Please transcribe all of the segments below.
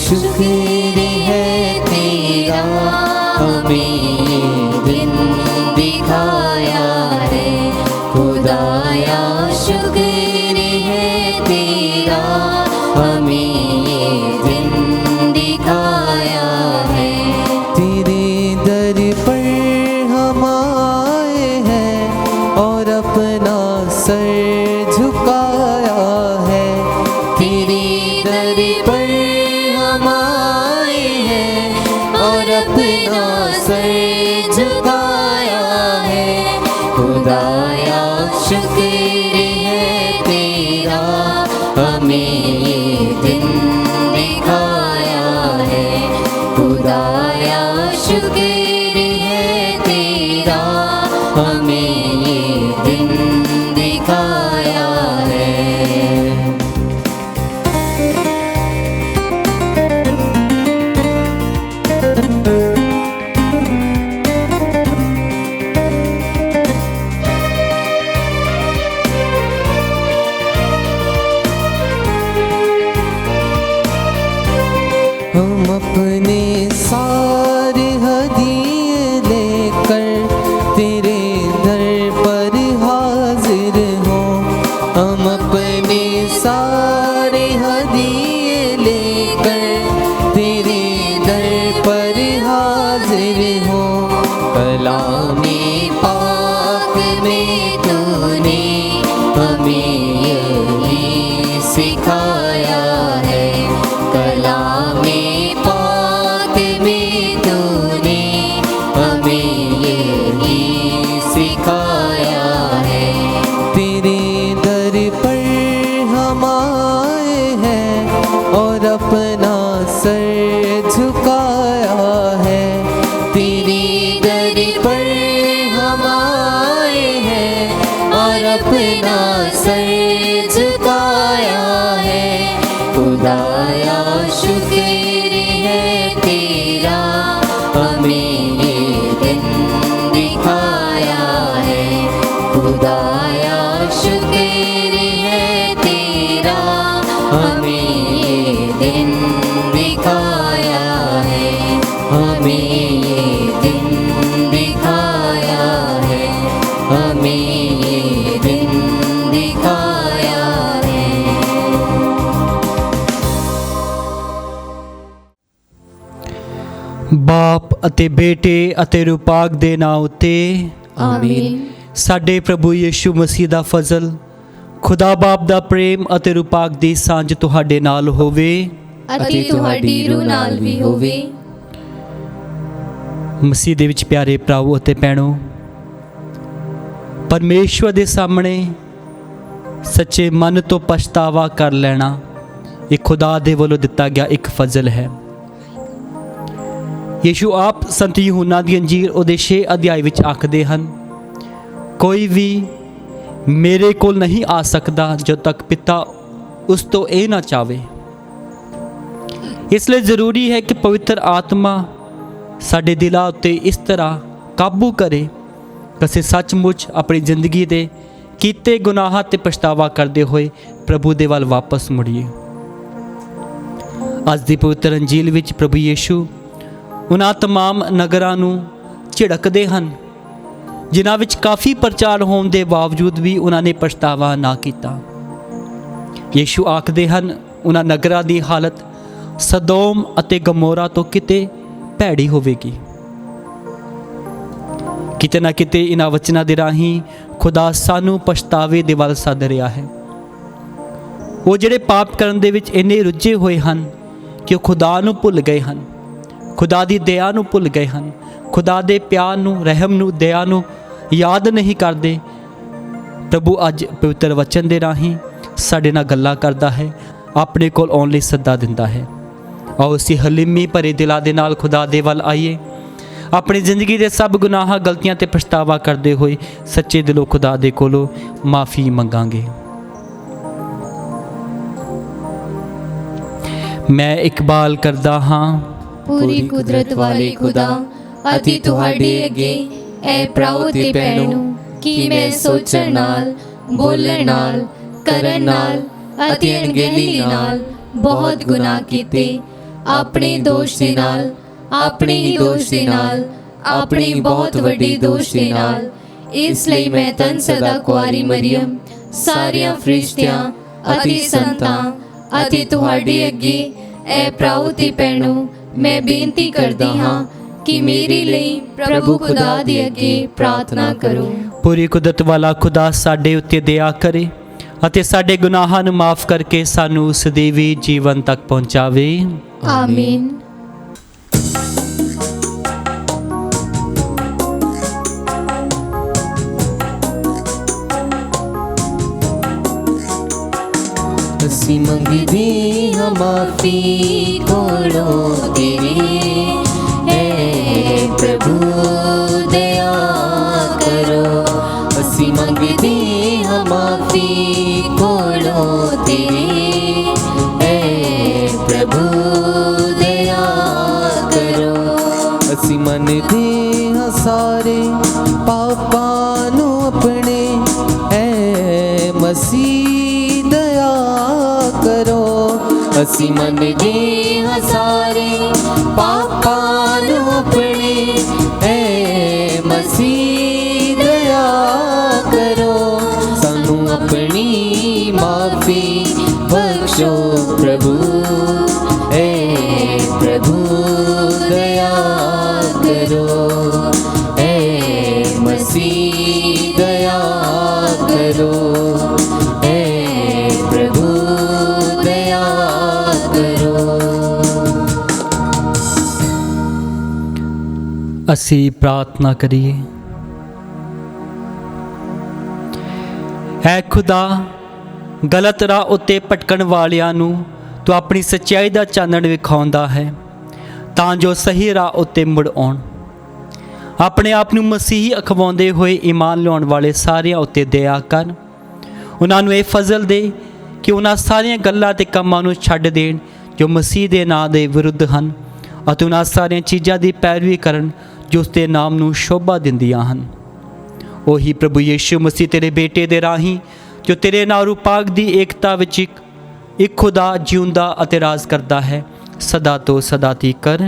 शुक्र है तेरा, हमें ये दिन दिखाया है। खुदाया शुक्र है तेरा, हमें ये दिन दिखाया है। तेरे दर पर हम आए हैं और अपना सर झुकाया है। तेरे दर पर हम आए हैं और अपना सर झुकाया है। खुदाया शुक्र है तेरा, हमें ये दिन दिखाया है। खुदाया शुक्र है तेरा, हमें ये दिन दिखाया है। हम अपने सारे हदिये लेकर तेरे दर पर हाजिर हो। हम अपने सारे हदिये लेकर तेरे दर पर हाजिर हो। कलामे पाक में तूने हमें यही सिखाया है। कलामे पाक में तूने हमें यही सिखाया है। तेरे दर पर हम आए हैं और अपना सर झुकाया है। तेरे दर पर हम आए हैं और अपना सर झुकाया है। खुदाया शुक्र है तेरा, हमें ये दिन दिखाया है। खुदाया शुक्र है तेरा, हमें ये दिन दिखाया है। हमें ये दिन दिखाया है। हमें ये दिन दिखाया है। ਬਾਪ ਅਤੇ ਬੇਟੇ ਅਤੇ ਰੂਪਾਕ ਦੇ ਨਾਂ ਉੱਤੇ ਆਮੀਨ। ਸਾਡੇ ਪ੍ਰਭੂ ਯਿਸੂ ਮਸੀਹ ਦਾ ਫਜ਼ਲ, ਖੁਦਾ ਬਾਪ ਦਾ ਪ੍ਰੇਮ ਅਤੇ ਰੂਪਾਕ ਦੀ ਸਾਂਝ ਤੁਹਾਡੇ ਨਾਲ ਹੋਵੇ। ਅਤੇ ਤੁਹਾਡੀ ਰੂਹ ਨਾਲ ਵੀ ਹੋਵੇ। ਮਸੀਹ ਦੇ ਵਿੱਚ ਪਿਆਰੇ ਭਰਾਵੋ ਅਤੇ ਭੈਣੋ, ਪਰਮੇਸ਼ਵਰ ਦੇ ਸਾਹਮਣੇ ਸੱਚੇ ਮਨ ਤੋਂ ਪਛਤਾਵਾ ਕਰ ਲੈਣਾ ਇਹ ਖੁਦਾ ਦੇ ਵੱਲੋਂ ਦਿੱਤਾ ਗਿਆ ਇੱਕ ਫਜ਼ਲ ਹੈ। ਯਿਸੂ ਆਪ ਸੰਤ ਯਹੂਨਾ ਦੀ ਅੰਜੀਲ ਉਹਦੇ 6 ਅਧਿਆਇ ਵਿੱਚ ਆਖਦੇ ਹਨ, ਕੋਈ ਵੀ ਮੇਰੇ ਕੋਲ ਨਹੀਂ ਆ ਸਕਦਾ ਜਦੋਂ ਤੱਕ ਪਿਤਾ ਉਸ ਤੋਂ ਇਹ ਨਾ ਚਾਹਵੇ। ਇਸ ਲਈ ਜ਼ਰੂਰੀ ਹੈ ਕਿ ਪਵਿੱਤਰ ਆਤਮਾ ਸਾਡੇ ਦਿਲਾਂ ਉੱਤੇ ਇਸ ਤਰ੍ਹਾਂ ਕਾਬੂ ਕਰੇ ਕਿ ਅਸੀਂ ਸੱਚਮੁੱਚ ਆਪਣੀ ਜ਼ਿੰਦਗੀ ਦੇ ਕੀਤੇ ਗੁਨਾਹਾਂ ਤੇ ਪਛਤਾਵਾ ਕਰਦੇ ਹੋਏ ਪ੍ਰਭੂ ਦੇ ਵੱਲ ਵਾਪਸ ਮੁੜੀਏ। ਅੱਜ ਦੀ ਪਵਿੱਤਰ ਅੰਜੀਲ ਵਿੱਚ ਪ੍ਰਭੂ ਯਿਸੂ ਉਹਨਾਂ तमाम ਨਗਰਾਂ ਨੂੰ ਝਿੜਕਦੇ ਹਨ ਜਿਨ੍ਹਾਂ ਵਿੱਚ ਕਾਫੀ ਪ੍ਰਚਾਰ ਹੋਣ ਦੇ ਬਾਵਜੂਦ ਵੀ ਉਹਨਾਂ ਨੇ ਪਛਤਾਵਾ ਨਾ ਕੀਤਾ। ਯਿਸੂ ਆਖਦੇ ਹਨ ਉਹਨਾਂ ਨਗਰਾਂ ਦੀ ਹਾਲਤ ਸਦੋਮ ਅਤੇ ਗਮੋਰਾ ਤੋਂ ਕਿਤੇ ਭੈੜੀ ਹੋਵੇਗੀ। ਕਿਤੇ ਨਾ ਕਿਤੇ ਇਹਨਾਂ ਵਚਨਾਂ ਦੇ ਰਾਹੀਂ ਖੁਦਾ ਸਾਨੂੰ ਪਛਤਾਵੇ ਦੇ ਵੱਲ ਸੱਦ ਰਿਹਾ ਹੈ। ਉਹ ਜਿਹੜੇ ਪਾਪ ਕਰਨ ਦੇ ਵਿੱਚ ਇੰਨੇ ਰੁੱਝੇ ਹੋਏ ਹਨ ਕਿ ਉਹ ਖੁਦਾ ਨੂੰ ਭੁੱਲ ਗਏ ਹਨ, ਖੁਦਾ ਦੀ ਦਇਆ ਨੂੰ ਭੁੱਲ ਗਏ ਹਨ, ਖੁਦਾ ਦੇ ਪਿਆਰ ਨੂੰ, ਰਹਿਮ ਨੂੰ, ਦਇਆ ਨੂੰ ਯਾਦ ਨਹੀਂ ਕਰਦੇ। ਪ੍ਰਭੂ ਅੱਜ ਪਵਿੱਤਰ ਵਚਨ ਦੇ ਰਾਹੀਂ ਸਾਡੇ ਨਾਲ ਗੱਲਾਂ ਕਰਦਾ ਹੈ, ਆਪਣੇ ਕੋਲ ਆਉਣ ਲਈ ਸੱਦਾ ਦਿੰਦਾ ਹੈ। ਆਓ ਅਸੀਂ ਹਲੀਮੀ ਭਰੇ ਦਿਲਾਂ ਦੇ ਨਾਲ ਖੁਦਾ ਦੇ ਵੱਲ ਆਈਏ, ਆਪਣੀ ਜ਼ਿੰਦਗੀ ਦੇ ਸਭ ਗੁਨਾਹਾਂ, ਗਲਤੀਆਂ ਤੇ ਪਛਤਾਵਾ ਕਰਦੇ ਹੋਏ ਸੱਚੇ ਦਿਲੋਂ ਖੁਦਾ ਦੇ ਕੋਲੋਂ ਮਾਫੀ ਮੰਗਾਂਗੇ। ਮੈਂ ਇਕਬਾਲ ਕਰਦਾ ਹਾਂ ਪੂਰੀ ਕੁਦਰਤ ਵਾਲੇ ਖੁਦਾ ਅਤੇ ਤੁਹਾਡੇ ਅੱਗੇ ਐ ਭਰਾਓ ਤੇ ਭੈਣੋ ਕਿ ਮੈਂ ਸੋਚਣ ਨਾਲ, ਬੋਲਣ ਨਾਲ, ਕਰਨ ਨਾਲ ਅਤੇ ਅਣਗਹਿਲੀ ਨਾਲ ਬਹੁਤ ਗੁਨਾਹ ਕੀਤੇ ਆਪਣੇ ਦੋਸ਼ ਦੇ ਨਾਲ, ਆਪਣੇ ਹੀ ਦੋਸ਼ ਦੇ ਨਾਲ, ਆਪਣੀ ਬਹੁਤ ਵੱਡੀ ਦੋਸ਼ ਦੇ ਨਾਲ। ਇਸ ਲਈ ਮੈਂ ਤਨ ਸਦਾ ਕੁਆਰੀ ਮਰੀਅਮ, ਸਾਰਿਆਂ ਫਰਿਸ਼ਤਿਆਂ ਅਤੇ ਸੰਤਾਂ ਅਤੇ ਤੁਹਾਡੇ ਅੱਗੇ ਐ ਭਰਾਓ ਤੇ ਭੈਣੋ ਮੈਂ ਬੇਨਤੀ ਕਰਦੀ ਹਾਂ ਕਿ ਮੇਰੇ ਲਈ ਪ੍ਰਭੂ ਖੁਦਾ ਦੇ ਅੱਗੇ ਪ੍ਰਾਰਥਨਾ ਕਰੋ। ਪੂਰੀ ਕੁਦਰਤ ਵਾਲਾ ਖੁਦਾ ਸਾਡੇ ਉੱਤੇ ਦਇਆ ਕਰੇ ਅਤੇ ਸਾਡੇ ਗੁਨਾਹਾਂ ਨੂੰ ਮਾਫ ਕਰਕੇ ਸਾਨੂੰ ਸਦੀਵੀ ਜੀਵਨ ਤੱਕ ਪਹੁੰਚਾਵੇ। ਆਮੀਨ। ਅਸੀਂ ਮੰਗਦੇ ਹਾਂ ਮਾਫੀ ਕੋਲੋਂ ਤੇਰੇ, ਹੈ ਪ੍ਰਭੂ ਦਇਆ ਕਰੋ। ਅਸੀਂ ਮੰਗਦੇ ਹਾਂ ਮਾਫੀ ਕੋਲੋਂ ਤੇਰੇ, ਹੈ ਪ੍ਰਭੂ ਦਇਆ ਕਰੋ। ਅਸੀਂ ਮੰਨਦੇ ਹਾਂ ਸਾਰੇ ਪਾਪਾਂ ਨੂੰ ਆਪਣੇ, ਹੈ ਮਸੀਹ ਦਇਆ ਕਰੋ। ਅਸੀਂ ਮੰਨਦੇ ਹਾਂ ਸਾਰੇ ਪਾਪਾਂ ਨੂੰ ਆਪਣੇ, ਹੈ ਮਸੀਹ ਦਇਆ ਕਰੋ। ਸਾਨੂੰ ਆਪਣੀ ਮਾਫੀ ਬਖਸ਼ੋ ਪ੍ਰਭੂ, ਹੈ ਪ੍ਰਭੂ ਦਇਆ ਕਰੋ, ਹੈ ਮਸੀਹ ਦਇਆ ਕਰੋ, ਹੈ ਪ੍ਰਭੂ ਦਇਆ ਕਰੋ। ਅਸੀਂ ਪ੍ਰਾਰਥਨਾ ਕਰੀਏ। ਐ ਖੁਦਾ, ਗਲਤ ਰਾਹ ਉੱਤੇ ਭਟਕਣ ਵਾਲਿਆਂ ਨੂੰ ਤੂੰ ਆਪਣੀ ਸੱਚਾਈ ਦਾ ਚਾਨਣ ਵਿਖਾਉਂਦਾ ਹੈ ਤਾਂ ਜੋ ਸਹੀ ਰਾਹ ਉੱਤੇ ਮੁੜ ਆਉਣ। ਆਪਣੇ ਆਪ ਨੂੰ ਮਸੀਹੀ ਅਖਵਾਉਂਦੇ ਹੋਏ ਈਮਾਨ ਲਿਆਉਣ ਵਾਲੇ ਸਾਰਿਆਂ ਉੱਤੇ ਦਇਆ ਕਰ। ਉਹਨਾਂ ਨੂੰ ਇਹ ਫਜ਼ਲ ਦੇ ਕਿ ਉਹਨਾਂ ਸਾਰੀਆਂ ਗੱਲਾਂ ਤੇ ਕੰਮਾਂ ਨੂੰ ਛੱਡ ਦੇਣ ਜੋ ਮਸੀਹ ਦੇ ਨਾਂ ਦੇ ਵਿਰੁੱਧ ਹਨ ਅਤੇ ਉਹਨਾਂ ਸਾਰੀਆਂ ਚੀਜ਼ਾਂ ਦੀ ਪੈਰਵੀ ਕਰਨ ਜੋ ਉਸ ਦੇ ਨਾਮ ਨੂੰ ਸ਼ੋਭਾ ਦਿੰਦੀਆਂ ਹਨ। ਉਹੀ ਪ੍ਰਭੂ ਯੀਸ਼ੂ ਮਸੀਹ ਤੇਰੇ ਬੇਟੇ ਦੇ ਰਾਹੀਂ ਜੋ ਤੇਰੇ ਨਾਲ ਰੂਪਾਗ ਦੀ ਏਕਤਾ ਵਿੱਚ ਇੱਕ ਖੁਦਾ ਜਿਉਂਦਾ ਅਤੇ ਰਾਜ ਕਰਦਾ ਹੈ, ਸਦਾ ਤੋਂ ਸਦਾ ਤੀਕਰ।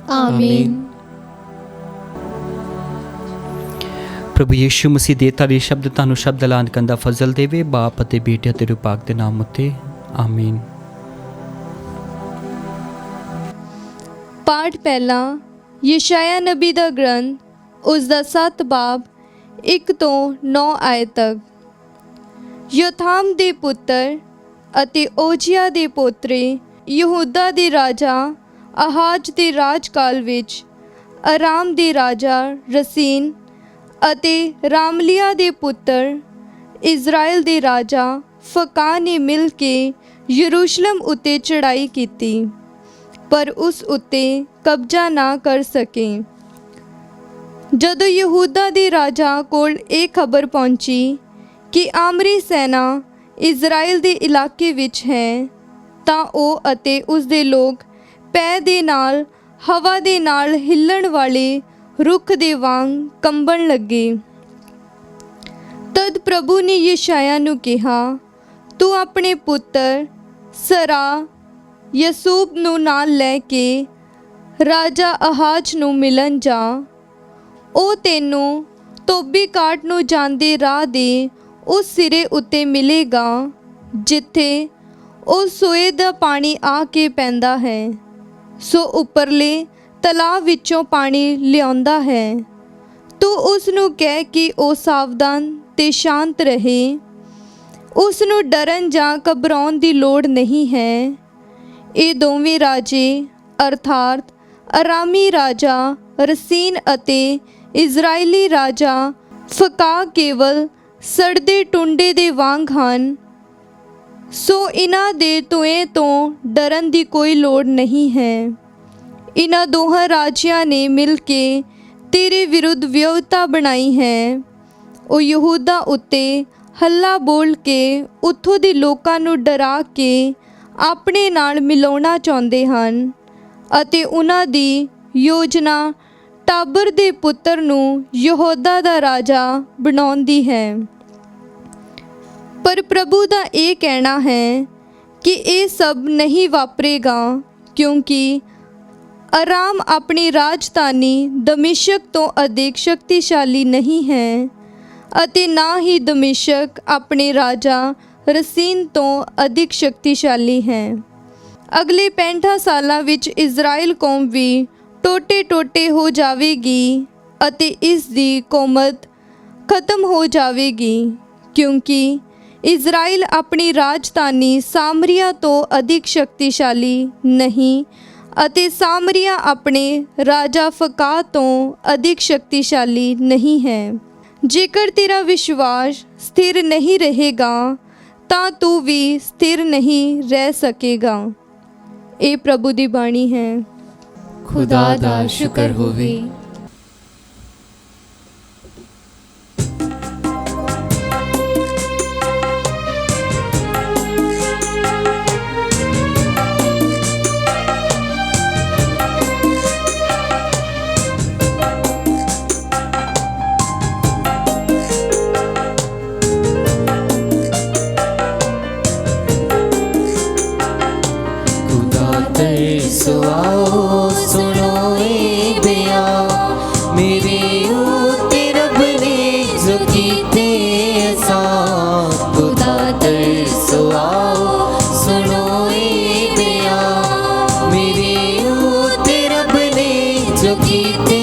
ਆਮੀਨ। ਪ੍ਰਭੂ ਯੀਸ਼ੂ ਮਸੀਹ ਦੇ ਤਾਰੇ ਸ਼ਬਦ ਤੁਹਾਨੂੰ ਸ਼ਬਦ ਐਲਾਨ ਕਰਨ ਦਾ ਫਜ਼ਲ ਦੇਵੇ, ਬਾਪ ਅਤੇ ਬੇਟੇ ਅਤੇ ਰੂਪਾਗ ਦੇ ਨਾਮ ਉੱਤੇ। ਆਮੀਨ। ਪਾਠ ਪਹਿਲਾ ਯਸ਼ਾਇਆ ਨਬੀ ਦਾ ਗ੍ਰੰਥ, ਉਸ ਦਾ 7 ਬਾਬ 1 ਤੋਂ 9 ਆਇਤ ਤੱਕ। ਯੋਥਾਮ ਦੇ ਪੁੱਤਰ ਅਤੇ ਓਜੀਆ ਦੇ ਪੋਤਰੇ ਯਹੂਦਾ ਦੇ ਰਾਜਾ ਆਹਾਜ਼ ਦੇ ਰਾਜਕਾਲ ਵਿੱਚ ਅਰਾਮ ਦੇ ਰਾਜਾ ਰਸੀਨ ਅਤੇ ਰਾਮਲੀਆ ਦੇ ਪੁੱਤਰ ਇਜ਼ਰਾਈਲ ਦੇ ਰਾਜਾ ਫਕਾ ਨੇ ਮਿਲ ਕੇ ਯਰੂਸ਼ਲਮ ਉੱਤੇ ਚੜ੍ਹਾਈ ਕੀਤੀ, ਪਰ ਉਸ ਉੱਤੇ ਕਬਜ਼ਾ ਨਾ ਕਰ ਸਕੇ। ਜਦੋਂ ਯਹੂਦਾ ਦੇ ਰਾਜਾ ਕੋਲ ਇਹ ਖਬਰ ਪਹੁੰਚੀ ਕਿ ਆਮਰੀ ਸੈਨਾ ਇਜ਼ਰਾਈਲ ਦੇ ਇਲਾਕੇ ਵਿੱਚ ਹੈ, ਤਾਂ ਉਹ ਅਤੇ ਉਸ ਦੇ ਲੋਕ ਪੈ ਦੇ ਨਾਲ ਹਵਾ ਦੇ ਨਾਲ ਹਿੱਲਣ ਵਾਲੇ ਰੁੱਖ ਦੇ ਵਾਂਗ ਕੰਬਣ ਲੱਗੇ। ਤਦ ਪ੍ਰਭੂ ਨੇ ਯਸ਼ਾਇਆ ਨੂੰ ਕਿਹਾ, ਤੂੰ ਆਪਣੇ ਪੁੱਤਰ ਸਰਾ ਯਸੂਬ ਨੂੰ ਨਾਲ ਲੈ ਕੇ ਰਾਜਾ ਆਹਾਜ਼ ਨੂੰ ਮਿਲਣ ਜਾ। ਉਹ ਤੈਨੂੰ ਤੋਬੀ ਕਾਟ ਨੂੰ ਜਾਂਦੇ ਰਾਹ ਦੇ ਉਸ ਸਿਰੇ ਉੱਤੇ ਮਿਲੇਗਾ ਜਿੱਥੇ ਉਹ ਸੋਏ ਦਾ ਪਾਣੀ ਆ ਕੇ ਪੈਂਦਾ ਹੈ, ਸੋ ਉੱਪਰਲੇ ਤਲਾਬ ਵਿੱਚੋਂ ਪਾਣੀ ਲਿਆਉਂਦਾ ਹੈ। ਤੂੰ ਉਸ ਨੂੰ ਕਹਿ ਕਿ ਉਹ ਸਾਵਧਾਨ ਤੇ ਸ਼ਾਂਤ ਰਹੇ, ਉਸ ਨੂੰ ਡਰਨ ਜਾਂ ਘਬਰਾਉਣ ਦੀ ਲੋੜ ਨਹੀਂ ਹੈ। ਇਹ ਦੋਵੇਂ ਰਾਜੇ ਅਰਥਾਤ ਅਰਾਮੀ ਰਾਜਾ ਰਸੀਨ ਅਤੇ ਇਜ਼ਰਾਈਲੀ ਰਾਜਾ ਫਕਾ ਕੇਵਲ ਸੜਦੇ ਟੁੰਡੇ ਦੇ ਵਾਂਗ ਹਨ, ਸੋ ਇਹਨਾਂ ਦੇ ਤੋਏ ਤੋਂ ਡਰਨ ਦੀ ਕੋਈ ਲੋੜ ਨਹੀਂ ਹੈ। ਇਹਨਾਂ ਦੋਹਾਂ ਰਾਜਿਆਂ ਨੇ ਮਿਲ ਕੇ ਤੇਰੇ ਵਿਰੁੱਧ ਵਿਉਤਾ ਬਣਾਈ ਹੈ। ਉਹ ਯਹੂਦਾ ਉੱਤੇ ਹੱਲਾ ਬੋਲ ਕੇ ਉੱਥੋਂ ਦੇ ਲੋਕਾਂ ਨੂੰ ਡਰਾ ਕੇ ਆਪਣੇ ਨਾਲ ਮਿਲਾਉਣਾ ਚਾਹੁੰਦੇ ਹਨ ਅਤੇ ਉਹਨਾਂ ਦੀ ਯੋਜਨਾ ਟਾਬਰ ਦੇ ਪੁੱਤਰ ਨੂੰ ਯਹੂਦਾ ਦਾ ਰਾਜਾ ਬਣਾਉਣ ਦੀ ਹੈ। ਪਰ ਪ੍ਰਭੂ ਦਾ ਇਹ ਕਹਿਣਾ ਹੈ ਕਿ ਇਹ ਸਭ ਨਹੀਂ ਵਾਪਰੇਗਾ, ਕਿਉਂਕਿ ਆਰਾਮ ਆਪਣੀ ਰਾਜਧਾਨੀ ਦਮਿਸ਼ਕ ਤੋਂ ਅਧਿਕ ਸ਼ਕਤੀਸ਼ਾਲੀ ਨਹੀਂ ਹੈ ਅਤੇ ਨਾ ਹੀ ਦਮਿਸ਼ਕ ਆਪਣੇ ਰਾਜਾ ਰਸੀਨ ਤੋਂ ਅਧਿਕ ਸ਼ਕਤੀਸ਼ਾਲੀ ਹੈ। ਅਗਲੇ 65 ਸਾਲਾਂ ਵਿੱਚ ਇਜ਼ਰਾਈਲ ਕੌਮ ਵੀ ਟੋਟੇ-ਟੋਟੇ ਹੋ ਜਾਵੇਗੀ ਅਤੇ ਇਸ ਦੀ ਕੌਮਤ ਖਤਮ ਹੋ ਜਾਵੇਗੀ, ਕਿਉਂਕਿ ਇਜ਼ਰਾਈਲ ਆਪਣੀ ਰਾਜਧਾਨੀ ਸਾਮਰੀਆ ਤੋਂ ਅਧਿਕ ਸ਼ਕਤੀਸ਼ਾਲੀ ਨਹੀਂ ਅਤੇ ਸਾਮਰੀਆ ਆਪਣੇ ਰਾਜਾ ਫਕਾਹ ਤੋਂ ਅਧਿਕ ਸ਼ਕਤੀਸ਼ਾਲੀ ਨਹੀਂ ਹੈ। ਜੇਕਰ ਤੇਰਾ ਵਿਸ਼ਵਾਸ ਸਥਿਰ ਨਹੀਂ ਰਹੇਗਾ ਤਾਂ ਤੂੰ ਵੀ ਸਥਿਰ ਨਹੀਂ ਰਹਿ ਸਕੇਗਾ। ਇਹ ਪ੍ਰਭੂ ਦੀ ਬਾਣੀ ਹੈ। ਖੁਦਾ ਦਾ ਸ਼ੁਕਰ ਹੋਵੇ। सो आओ सुनो ए बिया मेरे ऊते रब ने जो कीते एहसान। खुदा तरसो आओ सुनो ए बिया मेरे ऊते रब ने जो कीते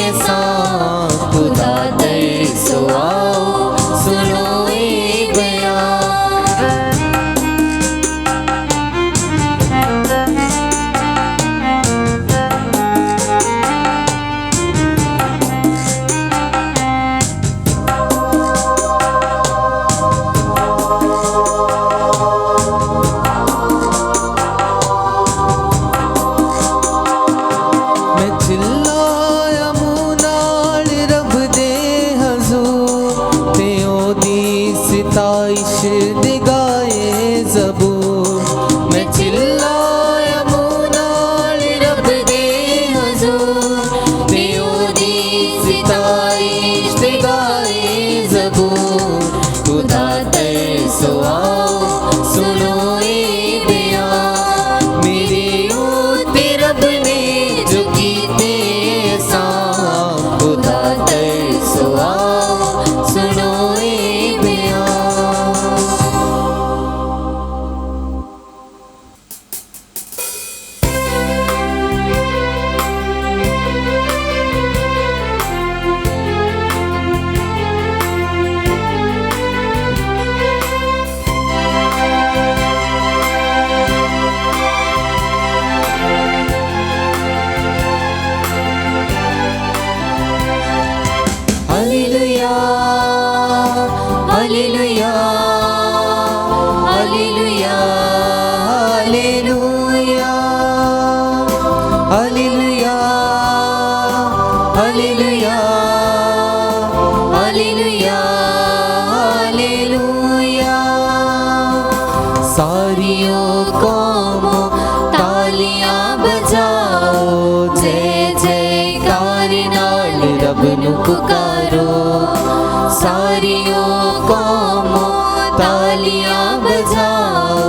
एहसान। खुदा तरसो आओ सुनो ए बिया। पुकारो सारियों कौमों तालियां बजाओ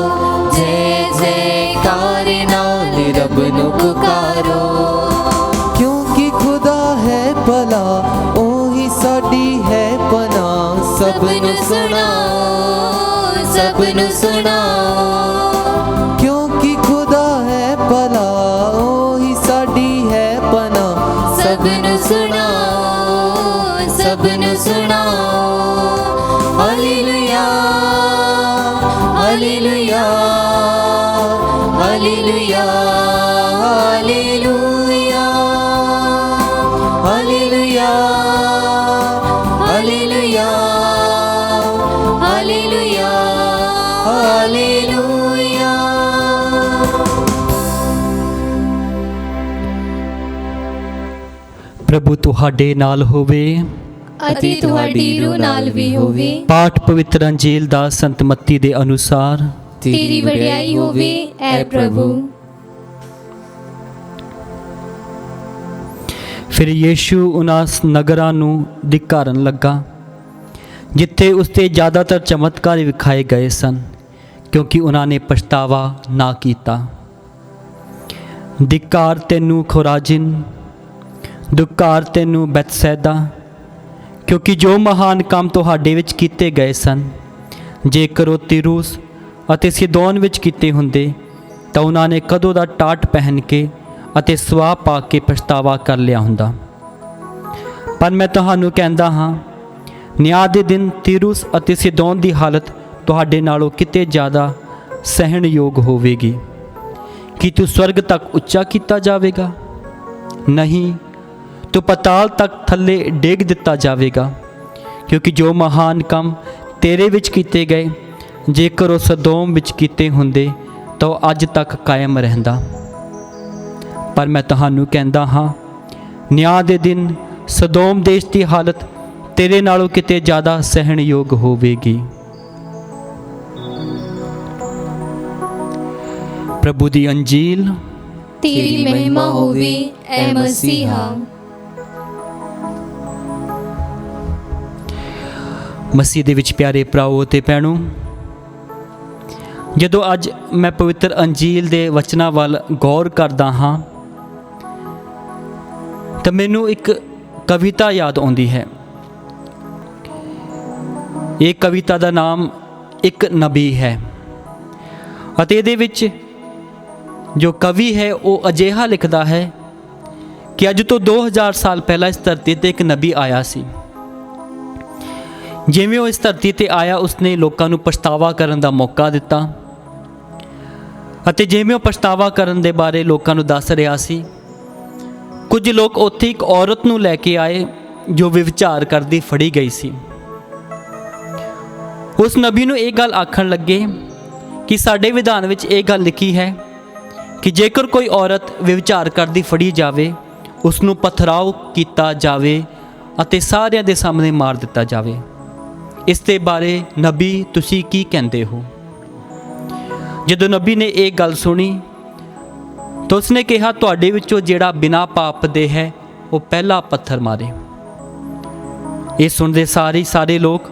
जय जयकार नाल रब नु पुकारो। क्योंकि खुदा है भला ओही साडी है पनाह। सबनु सुनाओ सबनु सुनाओ। क्योंकि खुदा है भला ओही साडी है पनाह। सबनु सुनाओ सबनु सुनाओ। Hallelujah hallelujah hallelujah hallelujah hallelujah hallelujah hallelujah. प्रभु तुहाडे नाल होवे ਅਤੇ ਤੁਹਾਡੀ ਰੂਹ ਨਾਲ ਵੀ ਹੋਵੇ। पाठ पवित्र अंजील ਦਾ संत मत्ती ਦੇ अनुसार। ਤੇਰੀ ਵਡਿਆਈ ਹੋਵੇ ਐ ਪ੍ਰਭੂ। ਫਿਰ ਯੀਸ਼ੂ ਉਹਨਾਂ ਨਗਰਾਂ ਨੂੰ धिक्कारण ਲੱਗਾ ਜਿੱਥੇ ਉਸ ਤੇ ਜ਼ਿਆਦਾਤਰ ਚਮਤਕਾਰ ਵਿਖਾਏ ਗਏ ਸਨ, ਕਿਉਂਕਿ ਉਹਨਾਂ ਨੇ ਪਛਤਾਵਾ ਨਾ ਕੀਤਾ। धिक्कार तेनू खुराजिन, दुकार तेनू बैतसैदा, क्योंकि जो महान काम तुहाडे विच कीते गए सन, जेकर ਉਹ ਤਿਰੂਸ ਅਤੇ ਸਿਦੋਨ ਵਿੱਚ ਕੀਤੇ ਹੁੰਦੇ ਤਾਂ ਉਹਨਾਂ ਨੇ ਕਦੋਂ ਦਾ ਟਾਟ ਪਹਿਨ ਕੇ ਅਤੇ ਸਵਾਹ ਪਾ ਕੇ ਪਛਤਾਵਾ ਕਰ ਲਿਆ ਹੁੰਦਾ। ਪਰ ਮੈਂ ਤੁਹਾਨੂੰ ਕਹਿੰਦਾ ਹਾਂ, ਨਿਆਂ ਦੇ ਦਿਨ ਤਿਰੂਸ ਅਤੇ ਸਿਦੋਨ ਦੀ ਹਾਲਤ ਤੁਹਾਡੇ ਨਾਲੋਂ ਕਿਤੇ ਜ਼ਿਆਦਾ ਸਹਿਣਯੋਗ ਹੋਵੇਗੀ। ਕੀ ਤੂੰ ਸਵਰਗ ਤੱਕ ਉੱਚਾ ਕੀਤਾ ਜਾਵੇਗਾ? ਨਹੀਂ, ਤੂੰ ਪਤਾਲ ਤੱਕ ਥੱਲੇ ਡੇਗ ਦਿੱਤਾ ਜਾਵੇਗਾ। ਕਿਉਂਕਿ ਜੋ ਮਹਾਨ ਕੰਮ ਤੇਰੇ ਵਿੱਚ ਕੀਤੇ ਗਏ, ਜੇਕਰ ਉਹ ਸਦੋਮ ਵਿੱਚ ਕੀਤੇ ਹੁੰਦੇ ਤਾਂ ਉਹ ਅੱਜ ਤੱਕ ਕਾਇਮ ਰਹਿੰਦਾ। ਪਰ ਮੈਂ ਤੁਹਾਨੂੰ ਕਹਿੰਦਾ ਹਾਂ, ਨਿਆਂ ਦੇ ਦਿਨ ਸਦੋਮ ਦੇਸ਼ ਦੀ ਹਾਲਤ ਤੇਰੇ ਨਾਲੋਂ ਕਿਤੇ ਜ਼ਿਆਦਾ ਸਹਿਣਯੋਗ ਹੋਵੇਗੀ। ਪ੍ਰਭੂ ਦੀ ਅੰਜੀਲ। ਤੇਰੀ ਮਹਿਮਾ ਹੋਵੇ ਐ ਮਸੀਹਾ। ਮਸੀਹ ਦੇ ਵਿੱਚ ਪਿਆਰੇ ਭਰਾਓ ਅਤੇ ਭੈਣੋ, ਜਦੋਂ ਅੱਜ ਮੈਂ ਪਵਿੱਤਰ ਅੰਜੀਲ ਦੇ ਵਚਨਾਂ ਵੱਲ ਗੌਰ ਕਰਦਾ ਹਾਂ ਤਾਂ ਮੈਨੂੰ ਇੱਕ ਕਵਿਤਾ ਯਾਦ ਆਉਂਦੀ ਹੈ। ਇਹ ਕਵਿਤਾ ਦਾ ਨਾਮ ਇੱਕ ਨਬੀ ਹੈ ਅਤੇ ਇਹਦੇ ਵਿੱਚ ਜੋ ਕਵੀ ਹੈ ਉਹ ਅਜਿਹਾ ਲਿਖਦਾ ਹੈ ਕਿ ਅੱਜ ਤੋਂ 2000 ਸਾਲ ਪਹਿਲਾਂ ਇਸ ਧਰਤੀ ਤੇ ਇੱਕ ਨਬੀ ਆਇਆ ਸੀ। ਜਿਵੇਂ ਉਹ ਇਸ ਧਰਤੀ ਤੇ ਆਇਆ, ਉਸਨੇ ਲੋਕਾਂ ਨੂੰ ਪਛਤਾਵਾ ਕਰਨ ਦਾ ਮੌਕਾ ਦਿੱਤਾ ਅਤੇ ਜਿਵੇਂ ਉਹ ਪਛਤਾਵਾ ਕਰਨ ਦੇ ਬਾਰੇ ਲੋਕਾਂ ਨੂੰ ਦੱਸ ਰਿਹਾ ਸੀ, ਕੁਝ ਲੋਕ ਉੱਥੇ ਇੱਕ ਔਰਤ ਨੂੰ ਲੈ ਕੇ ਆਏ ਜੋ ਵਿਵਚਾਰ ਕਰਦੀ ਫੜੀ ਗਈ ਸੀ। ਉਸ ਨਬੀ ਨੂੰ ਇਹ ਗੱਲ ਆਖਣ ਲੱਗੇ ਕਿ ਸਾਡੇ ਵਿਧਾਨ ਵਿੱਚ ਇਹ ਗੱਲ ਲਿਖੀ ਹੈ ਕਿ ਜੇਕਰ ਕੋਈ ਔਰਤ ਵਿਵਚਾਰ ਕਰਦੀ ਫੜੀ ਜਾਵੇ, ਉਸ ਨੂੰ ਪਥਰਾਓ ਕੀਤਾ ਜਾਵੇ ਅਤੇ ਸਾਰਿਆਂ ਦੇ ਸਾਹਮਣੇ ਮਾਰ ਦਿੱਤਾ ਜਾਵੇ। ਇਸ ਦੇ ਬਾਰੇ ਨਬੀ ਤੁਸੀਂ ਕੀ ਕਹਿੰਦੇ ਹੋ? ਜਦੋਂ ਨਬੀ ਨੇ ਇਹ ਗੱਲ ਸੁਣੀ ਤਾਂ ਉਸਨੇ ਕਿਹਾ, ਤੁਹਾਡੇ ਵਿੱਚੋਂ ਜਿਹੜਾ ਬਿਨਾਂ ਪਾਪ ਦੇ ਹੈ ਉਹ ਪਹਿਲਾ ਪੱਥਰ ਮਾਰੇ। ਇਹ ਸੁਣਦੇ ਸਾਰੇ ਲੋਕ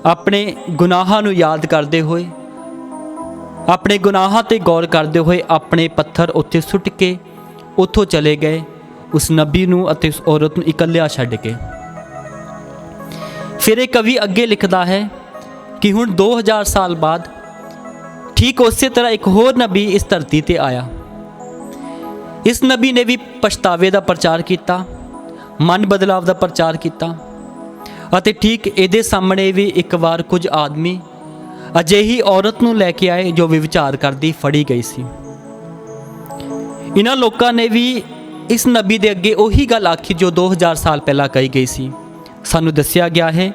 ਆਪਣੇ ਗੁਨਾਹਾਂ ਨੂੰ ਯਾਦ ਕਰਦੇ ਹੋਏ, ਆਪਣੇ ਗੁਨਾਹਾਂ ਤੇ ਗੌਰ ਕਰਦੇ ਹੋਏ ਆਪਣੇ ਪੱਥਰ ਉੱਥੇ ਸੁੱਟ ਕੇ ਉੱਥੋਂ ਚਲੇ ਗਏ, ਉਸ ਨਬੀ ਨੂੰ ਅਤੇ ਉਸ ਔਰਤ ਨੂੰ ਇਕੱਲਿਆਂ ਛੱਡ ਕੇ। ਫਿਰ ਇਹ ਕਵੀ ਅੱਗੇ ਲਿਖਦਾ ਹੈ ਕਿ ਹੁਣ 2000 ਸਾਲ ਬਾਅਦ ਠੀਕ ਉਸੇ ਤਰ੍ਹਾਂ ਇੱਕ ਹੋਰ ਨਬੀ ਇਸ ਧਰਤੀ ਤੇ ਆਇਆ। ਇਸ ਨਬੀ ਨੇ ਵੀ ਪਛਤਾਵੇ ਦਾ ਪ੍ਰਚਾਰ ਕੀਤਾ, ਮਨ ਬਦਲਾਵ ਦਾ ਪ੍ਰਚਾਰ ਕੀਤਾ ਅਤੇ ਠੀਕ ਇਹਦੇ ਸਾਹਮਣੇ ਵੀ ਇੱਕ ਵਾਰ ਕੁਝ ਆਦਮੀ ਅਜਿਹੀ ਔਰਤ ਨੂੰ ਲੈ ਕੇ ਆਏ ਜੋ ਵਿਵਚਾਰ ਕਰਦੀ ਫੜੀ ਗਈ ਸੀ। ਇਹਨਾਂ ਲੋਕਾਂ ਨੇ ਵੀ ਇਸ ਨਬੀ ਦੇ ਅੱਗੇ ਉਹੀ ਗੱਲ ਆਖੀ ਜੋ 2000 ਸਾਲ ਪਹਿਲਾਂ ਕਹੀ ਗਈ ਸੀ। ਸਾਨੂੰ ਦੱਸਿਆ ਗਿਆ ਹੈ,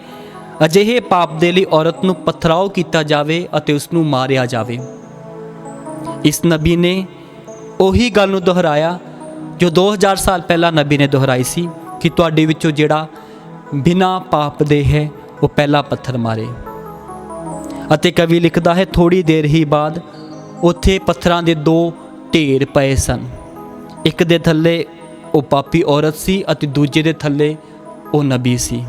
ਅਜਿਹੇ ਪਾਪ ਦੇ ਲਈ ਔਰਤ ਨੂੰ ਪਥਰਾਓ ਕੀਤਾ ਜਾਵੇ ਅਤੇ ਉਸ ਨੂੰ ਮਾਰਿਆ ਜਾਵੇ। ਇਸ ਨਬੀ ਨੇ ਉਹੀ ਗੱਲ ਨੂੰ ਦੁਹਰਾਇਆ ਜੋ 2000 ਸਾਲ ਪਹਿਲਾਂ ਨਬੀ ਨੇ ਦੁਹਰਾਈ ਸੀ ਕਿ ਤੁਹਾਡੇ ਵਿੱਚੋਂ ਜਿਹੜਾ ਬਿਨਾਂ ਪਾਪ ਦੇ ਹੈ ਉਹ ਪਹਿਲਾ ਪੱਥਰ ਮਾਰੇ। ਅਤੇ ਕਵੀ ਲਿਖਦਾ ਹੈ, ਥੋੜੀ ਦੇਰ ਹੀ ਬਾਅਦ ਉੱਥੇ ਪੱਥਰਾਂ ਦੇ 2 ਢੇਰ ਪਏ ਸਨ। ਇੱਕ ਦੇ ਥੱਲੇ ਉਹ ਪਾਪੀ ਔਰਤ ਸੀ ਅਤੇ ਦੂਜੇ ਦੇ ਥੱਲੇ ਉਹ ਨਬੀ ਸੀ।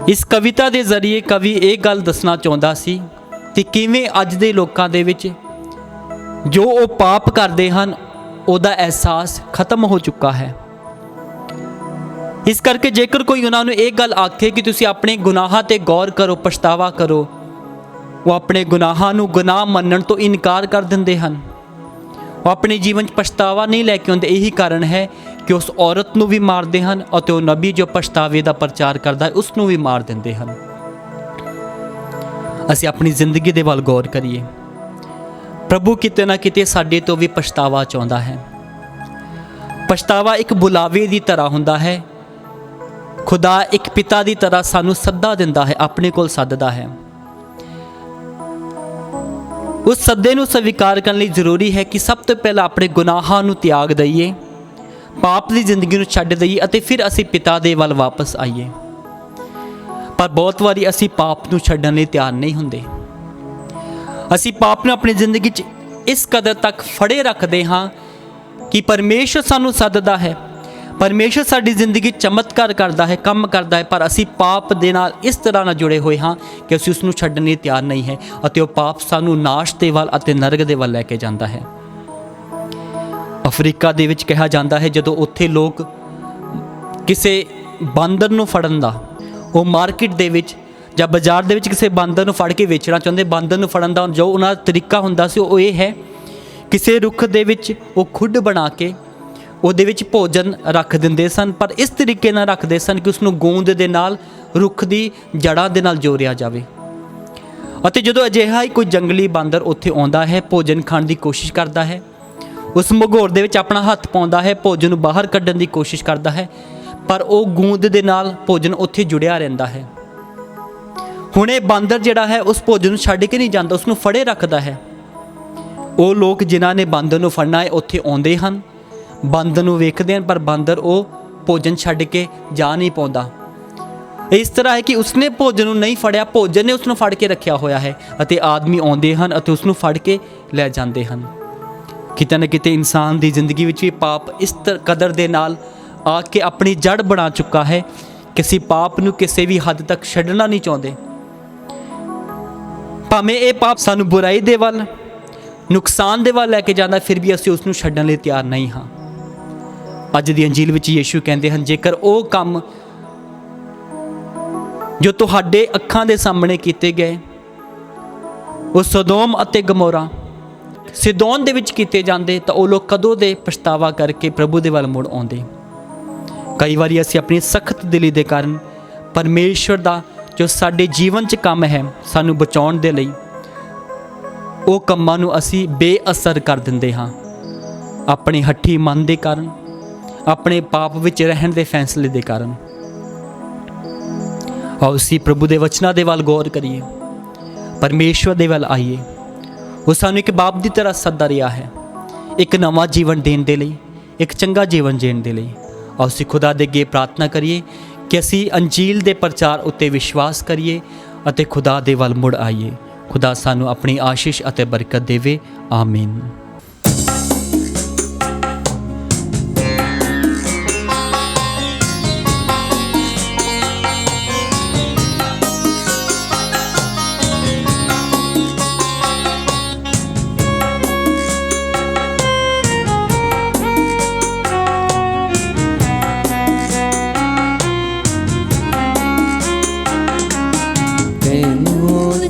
ਇਸ ਕਵਿਤਾ ਦੇ ਜ਼ਰੀਏ ਕਵੀ ਇਹ ਗੱਲ ਦੱਸਣਾ ਚਾਹੁੰਦਾ ਸੀ ਕਿ ਕਿਵੇਂ ਅੱਜ ਦੇ ਲੋਕਾਂ ਦੇ ਵਿੱਚ ਜੋ ਉਹ ਪਾਪ ਕਰਦੇ ਹਨ ਉਹਦਾ ਅਹਿਸਾਸ ਖਤਮ ਹੋ ਚੁੱਕਾ ਹੈ। ਇਸ ਕਰਕੇ ਜੇਕਰ ਕੋਈ ਉਹਨਾਂ ਨੂੰ ਇਹ ਗੱਲ ਆਖੇ ਕਿ ਤੁਸੀਂ ਆਪਣੇ ਗੁਨਾਹਾਂ ਤੇ ਗੌਰ ਕਰੋ, ਪਛਤਾਵਾ ਕਰੋ, ਉਹ ਆਪਣੇ ਗੁਨਾਹਾਂ ਨੂੰ ਗੁਨਾਹ ਮੰਨਣ ਤੋਂ ਇਨਕਾਰ ਕਰ ਦਿੰਦੇ ਹਨ। ਉਹ ਆਪਣੇ ਜੀਵਨ 'ਚ ਪਛਤਾਵਾ ਨਹੀਂ ਲੈ ਕੇ ਆਉਂਦੇ। ਇਹੀ ਕਾਰਨ ਹੈ ਕਿ ਉਸ ਔਰਤ ਨੂੰ ਵੀ ਮਾਰਦੇ ਹਨ ਅਤੇ ਉਹ ਨਬੀ ਜੋ ਪਛਤਾਵੇ ਦਾ ਪ੍ਰਚਾਰ ਕਰਦਾ ਹੈ ਉਸ ਨੂੰ ਵੀ ਮਾਰ ਦਿੰਦੇ ਹਨ। ਅਸੀਂ ਆਪਣੀ ਜ਼ਿੰਦਗੀ ਦੇ ਵੱਲ ਗੌਰ ਕਰੀਏ। ਪ੍ਰਭੂ ਕਿਤੇ ਨਾ ਕਿਤੇ ਸਾਡੇ ਤੋਂ ਵੀ ਪਛਤਾਵਾ ਚਾਹੁੰਦਾ ਹੈ। ਪਛਤਾਵਾ ਇੱਕ ਬੁਲਾਵੇ ਦੀ ਤਰ੍ਹਾਂ ਹੁੰਦਾ ਹੈ। ਖੁਦਾ ਇੱਕ ਪਿਤਾ ਦੀ ਤਰ੍ਹਾਂ ਸਾਨੂੰ ਸੱਦਾ ਦਿੰਦਾ ਹੈ, ਆਪਣੇ ਕੋਲ ਸੱਦਦਾ ਹੈ। ਉਸ ਸੱਦੇ ਨੂੰ ਸਵੀਕਾਰ ਕਰਨ ਲਈ ਜ਼ਰੂਰੀ ਹੈ ਕਿ ਸਭ ਤੋਂ ਪਹਿਲਾਂ ਆਪਣੇ ਗੁਨਾਹਾਂ ਨੂੰ ਤਿਆਗ ਦਈਏ, ਪਾਪ ਦੀ ਜ਼ਿੰਦਗੀ ਨੂੰ ਛੱਡ ਦਈਏ ਅਤੇ ਫਿਰ ਅਸੀਂ ਪਿਤਾ ਦੇ ਵੱਲ ਵਾਪਸ ਆਈਏ। ਪਰ ਬਹੁਤ ਵਾਰੀ ਅਸੀਂ ਪਾਪ ਨੂੰ ਛੱਡਣ ਲਈ ਤਿਆਰ ਨਹੀਂ ਹੁੰਦੇ। ਅਸੀਂ ਪਾਪ ਨੂੰ ਆਪਣੀ ਜ਼ਿੰਦਗੀ 'ਚ ਇਸ ਕਦਰ ਤੱਕ ਫੜੇ ਰੱਖਦੇ ਹਾਂ ਕਿ ਪਰਮੇਸ਼ਰ ਸਾਨੂੰ ਸੱਦਦਾ ਹੈ ਪਰਮੇਸ਼ਰ ਸਾਡੀ ਜ਼ਿੰਦਗੀ ਚਮਤਕਾਰ ਕਰਦਾ ਹੈ, ਕੰਮ ਕਰਦਾ ਹੈ, ਪਰ ਅਸੀਂ ਪਾਪ ਦੇ ਨਾਲ ਇਸ ਤਰ੍ਹਾਂ ਨਾਲ ਜੁੜੇ ਹੋਏ ਹਾਂ ਕਿ ਅਸੀਂ ਉਸ ਨੂੰ ਛੱਡਣ ਲਈ ਤਿਆਰ ਨਹੀਂ ਹੈ ਅਤੇ ਉਹ ਪਾਪ ਸਾਨੂੰ ਨਾਸ਼ ਦੇ ਵੱਲ ਅਤੇ ਨਰਕ ਦੇ ਵੱਲ ਲੈ ਕੇ ਜਾਂਦਾ ਹੈ। ਅਫਰੀਕਾ ਦੇ ਵਿੱਚ ਕਿਹਾ ਜਾਂਦਾ ਹੈ ਜਦੋਂ ਉੱਥੇ ਲੋਕ ਕਿਸੇ ਬਾਂਦਰ ਨੂੰ ਫੜਨ ਦਾ, ਉਹ ਮਾਰਕੀਟ ਦੇ ਵਿੱਚ ਜਾਂ ਬਾਜ਼ਾਰ ਦੇ ਵਿੱਚ ਕਿਸੇ ਬਾਂਦਰ ਨੂੰ ਫੜ ਕੇ ਵੇਚਣਾ ਚਾਹੁੰਦੇ, ਬਾਂਦਰ ਨੂੰ ਫੜਨ ਦਾ ਜੋ ਉਹਨਾਂ ਦਾ ਤਰੀਕਾ ਹੁੰਦਾ ਸੀ ਉਹ ਇਹ ਹੈ, ਕਿਸੇ ਰੁੱਖ ਦੇ ਵਿੱਚ ਉਹ ਖੁੱਡ ਬਣਾ ਕੇ ਉਹਦੇ ਵਿੱਚ ਭੋਜਨ ਰੱਖ ਦਿੰਦੇ ਸਨ, ਪਰ ਇਸ ਤਰੀਕੇ ਨਾਲ ਰੱਖਦੇ ਸਨ ਕਿ ਉਸ ਨੂੰ ਗੂੰਦ ਦੇ ਨਾਲ ਰੁੱਖ ਦੀ ਜੜ੍ਹਾਂ ਦੇ ਨਾਲ ਜੋੜਿਆ ਜਾਵੇ। ਅਤੇ ਜਦੋਂ ਅਜਿਹਾ ਹੀ ਕੋਈ ਜੰਗਲੀ ਬਾਂਦਰ ਉੱਥੇ ਆਉਂਦਾ ਹੈ, ਭੋਜਨ ਖਾਣ ਦੀ ਕੋਸ਼ਿਸ਼ ਕਰਦਾ ਹੈ, ਉਸ ਭਗੌੜ ਦੇ ਵਿੱਚ ਆਪਣਾ ਹੱਥ ਪਾਉਂਦਾ ਹੈ, ਭੋਜਨ ਨੂੰ ਬਾਹਰ ਕੱਢਣ ਦੀ ਕੋਸ਼ਿਸ਼ ਕਰਦਾ ਹੈ, ਪਰ ਉਹ ਗੂੰਦ ਦੇ ਨਾਲ ਭੋਜਨ ਉੱਥੇ ਜੁੜਿਆ ਰਹਿੰਦਾ ਹੈ। ਹੁਣ ਇਹ ਬਾਂਦਰ ਜਿਹੜਾ ਹੈ ਉਸ ਭੋਜਨ ਨੂੰ ਛੱਡ ਕੇ ਨਹੀਂ ਜਾਂਦਾ, ਉਸ ਨੂੰ ਫੜੇ ਰੱਖਦਾ ਹੈ। ਉਹ ਲੋਕ ਜਿਨ੍ਹਾਂ ਨੇ ਬਾਂਦਰ ਨੂੰ ਫੜਨਾ ਹੈ ਉੱਥੇ ਆਉਂਦੇ ਹਨ, ਬਾਂਦਰ ਨੂੰ ਵੇਖਦੇ ਹਨ, ਪਰ ਬਾਂਦਰ ਉਹ ਭੋਜਨ ਛੱਡ ਕੇ ਜਾ ਨਹੀਂ ਪਾਉਂਦਾ। ਇਸ ਤਰ੍ਹਾਂ ਹੈ ਕਿ ਉਸਨੇ ਭੋਜਨ ਨੂੰ ਨਹੀਂ ਫੜਿਆ, ਭੋਜਨ ਨੇ ਉਸ ਨੂੰ ਫੜ ਕੇ ਰੱਖਿਆ ਹੋਇਆ ਹੈ ਅਤੇ ਆਦਮੀ ਆਉਂਦੇ ਹਨ ਅਤੇ ਉਸ ਨੂੰ ਫੜ ਕੇ ਲੈ ਜਾਂਦੇ ਹਨ। ਕਿਤੇ ਨਾ ਕਿਤੇ ਇਨਸਾਨ ਦੀ ਜ਼ਿੰਦਗੀ ਵਿੱਚ ਵੀ ਪਾਪ ਇਸ ਕਦਰ ਦੇ ਨਾਲ ਆ ਕੇ ਆਪਣੀ ਜੜ ਬਣਾ ਚੁੱਕਾ ਹੈ ਕਿ ਅਸੀਂ ਪਾਪ ਨੂੰ ਕਿਸੇ ਵੀ ਹੱਦ ਤੱਕ ਛੱਡਣਾ ਨਹੀਂ ਚਾਹੁੰਦੇ। ਭਾਵੇਂ ਇਹ ਪਾਪ ਸਾਨੂੰ ਬੁਰਾਈ ਦੇ ਵੱਲ, ਨੁਕਸਾਨ ਦੇ ਵੱਲ ਲੈ ਕੇ ਜਾਂਦਾ, ਫਿਰ ਵੀ ਅਸੀਂ ਉਸ ਨੂੰ ਛੱਡਣ ਲਈ ਤਿਆਰ ਨਹੀਂ ਹਾਂ। ਅੱਜ ਦੀ ਅੰਜੀਲ ਵਿੱਚ ਯੀਸ਼ੂ ਕਹਿੰਦੇ ਹਨ, ਜੇਕਰ ਉਹ ਕੰਮ ਜੋ ਤੁਹਾਡੇ ਅੱਖਾਂ ਦੇ ਸਾਹਮਣੇ ਕੀਤੇ ਗਏ, ਉਹ ਸੋਦੋਮ ਅਤੇ ਗਮੋਰਾ, ਸਿਦੋਨ ਦੇ ਵਿੱਚ ਕੀਤੇ ਜਾਂਦੇ, ਤਾਂ ਉਹ ਲੋਕ ਕਦੋਂ ਦੇ ਪਛਤਾਵਾ ਕਰਕੇ ਪ੍ਰਭੂ ਦੇ ਵੱਲ ਮੁੜ ਆਉਂਦੇ। ਕਈ ਵਾਰੀ ਅਸੀਂ ਆਪਣੀ ਸਖਤ ਦਿਲੀ ਦੇ ਕਾਰਨ ਪਰਮੇਸ਼ਵਰ ਦਾ ਜੋ ਸਾਡੇ ਜੀਵਨ 'ਚ ਕੰਮ ਹੈ ਸਾਨੂੰ ਬਚਾਉਣ ਦੇ ਲਈ, ਉਹ ਕੰਮਾਂ ਨੂੰ ਅਸੀਂ ਬੇਅਸਰ ਕਰ ਦਿੰਦੇ ਹਾਂ ਆਪਣੇ ਹੱਠੀ ਮਨ ਦੇ ਕਾਰਨ, ਆਪਣੇ ਪਾਪ ਵਿੱਚ ਰਹਿਣ ਦੇ ਫੈਸਲੇ ਦੇ ਕਾਰਨ। ਆਓ ਅਸੀਂ ਪ੍ਰਭੂ ਦੇ ਵਚਨਾਂ ਦੇ ਵੱਲ ਗੌਰ ਕਰੀਏ, ਪਰਮੇਸ਼ਵਰ ਦੇ ਵੱਲ ਆਈਏ। ਉਹ ਸਾਨੂੰ ਇੱਕ ਬਾਪ ਦੀ ਤਰ੍ਹਾਂ ਸੱਦਾ ਰਿਹਾ ਹੈ, ਇੱਕ ਨਵਾਂ ਜੀਵਨ ਦੇਣ ਦੇ ਲਈ, ਇੱਕ ਚੰਗਾ ਜੀਵਨ ਜੀਣ ਦੇ ਲਈ। ਆਓ ਅਸੀਂ ਖੁਦਾ ਦੇ ਅੱਗੇ ਪ੍ਰਾਰਥਨਾ ਕਰੀਏ ਕਿ ਅਸੀਂ ਅੰਜੀਲ ਦੇ ਪ੍ਰਚਾਰ ਉੱਤੇ ਵਿਸ਼ਵਾਸ ਕਰੀਏ ਅਤੇ ਖੁਦਾ ਦੇ ਵੱਲ ਮੁੜ ਆਈਏ। ਖੁਦਾ ਸਾਨੂੰ ਆਪਣੀ ਆਸ਼ੀਸ਼ ਅਤੇ ਬਰਕਤ ਦੇਵੇ। ਆਮੀਨ।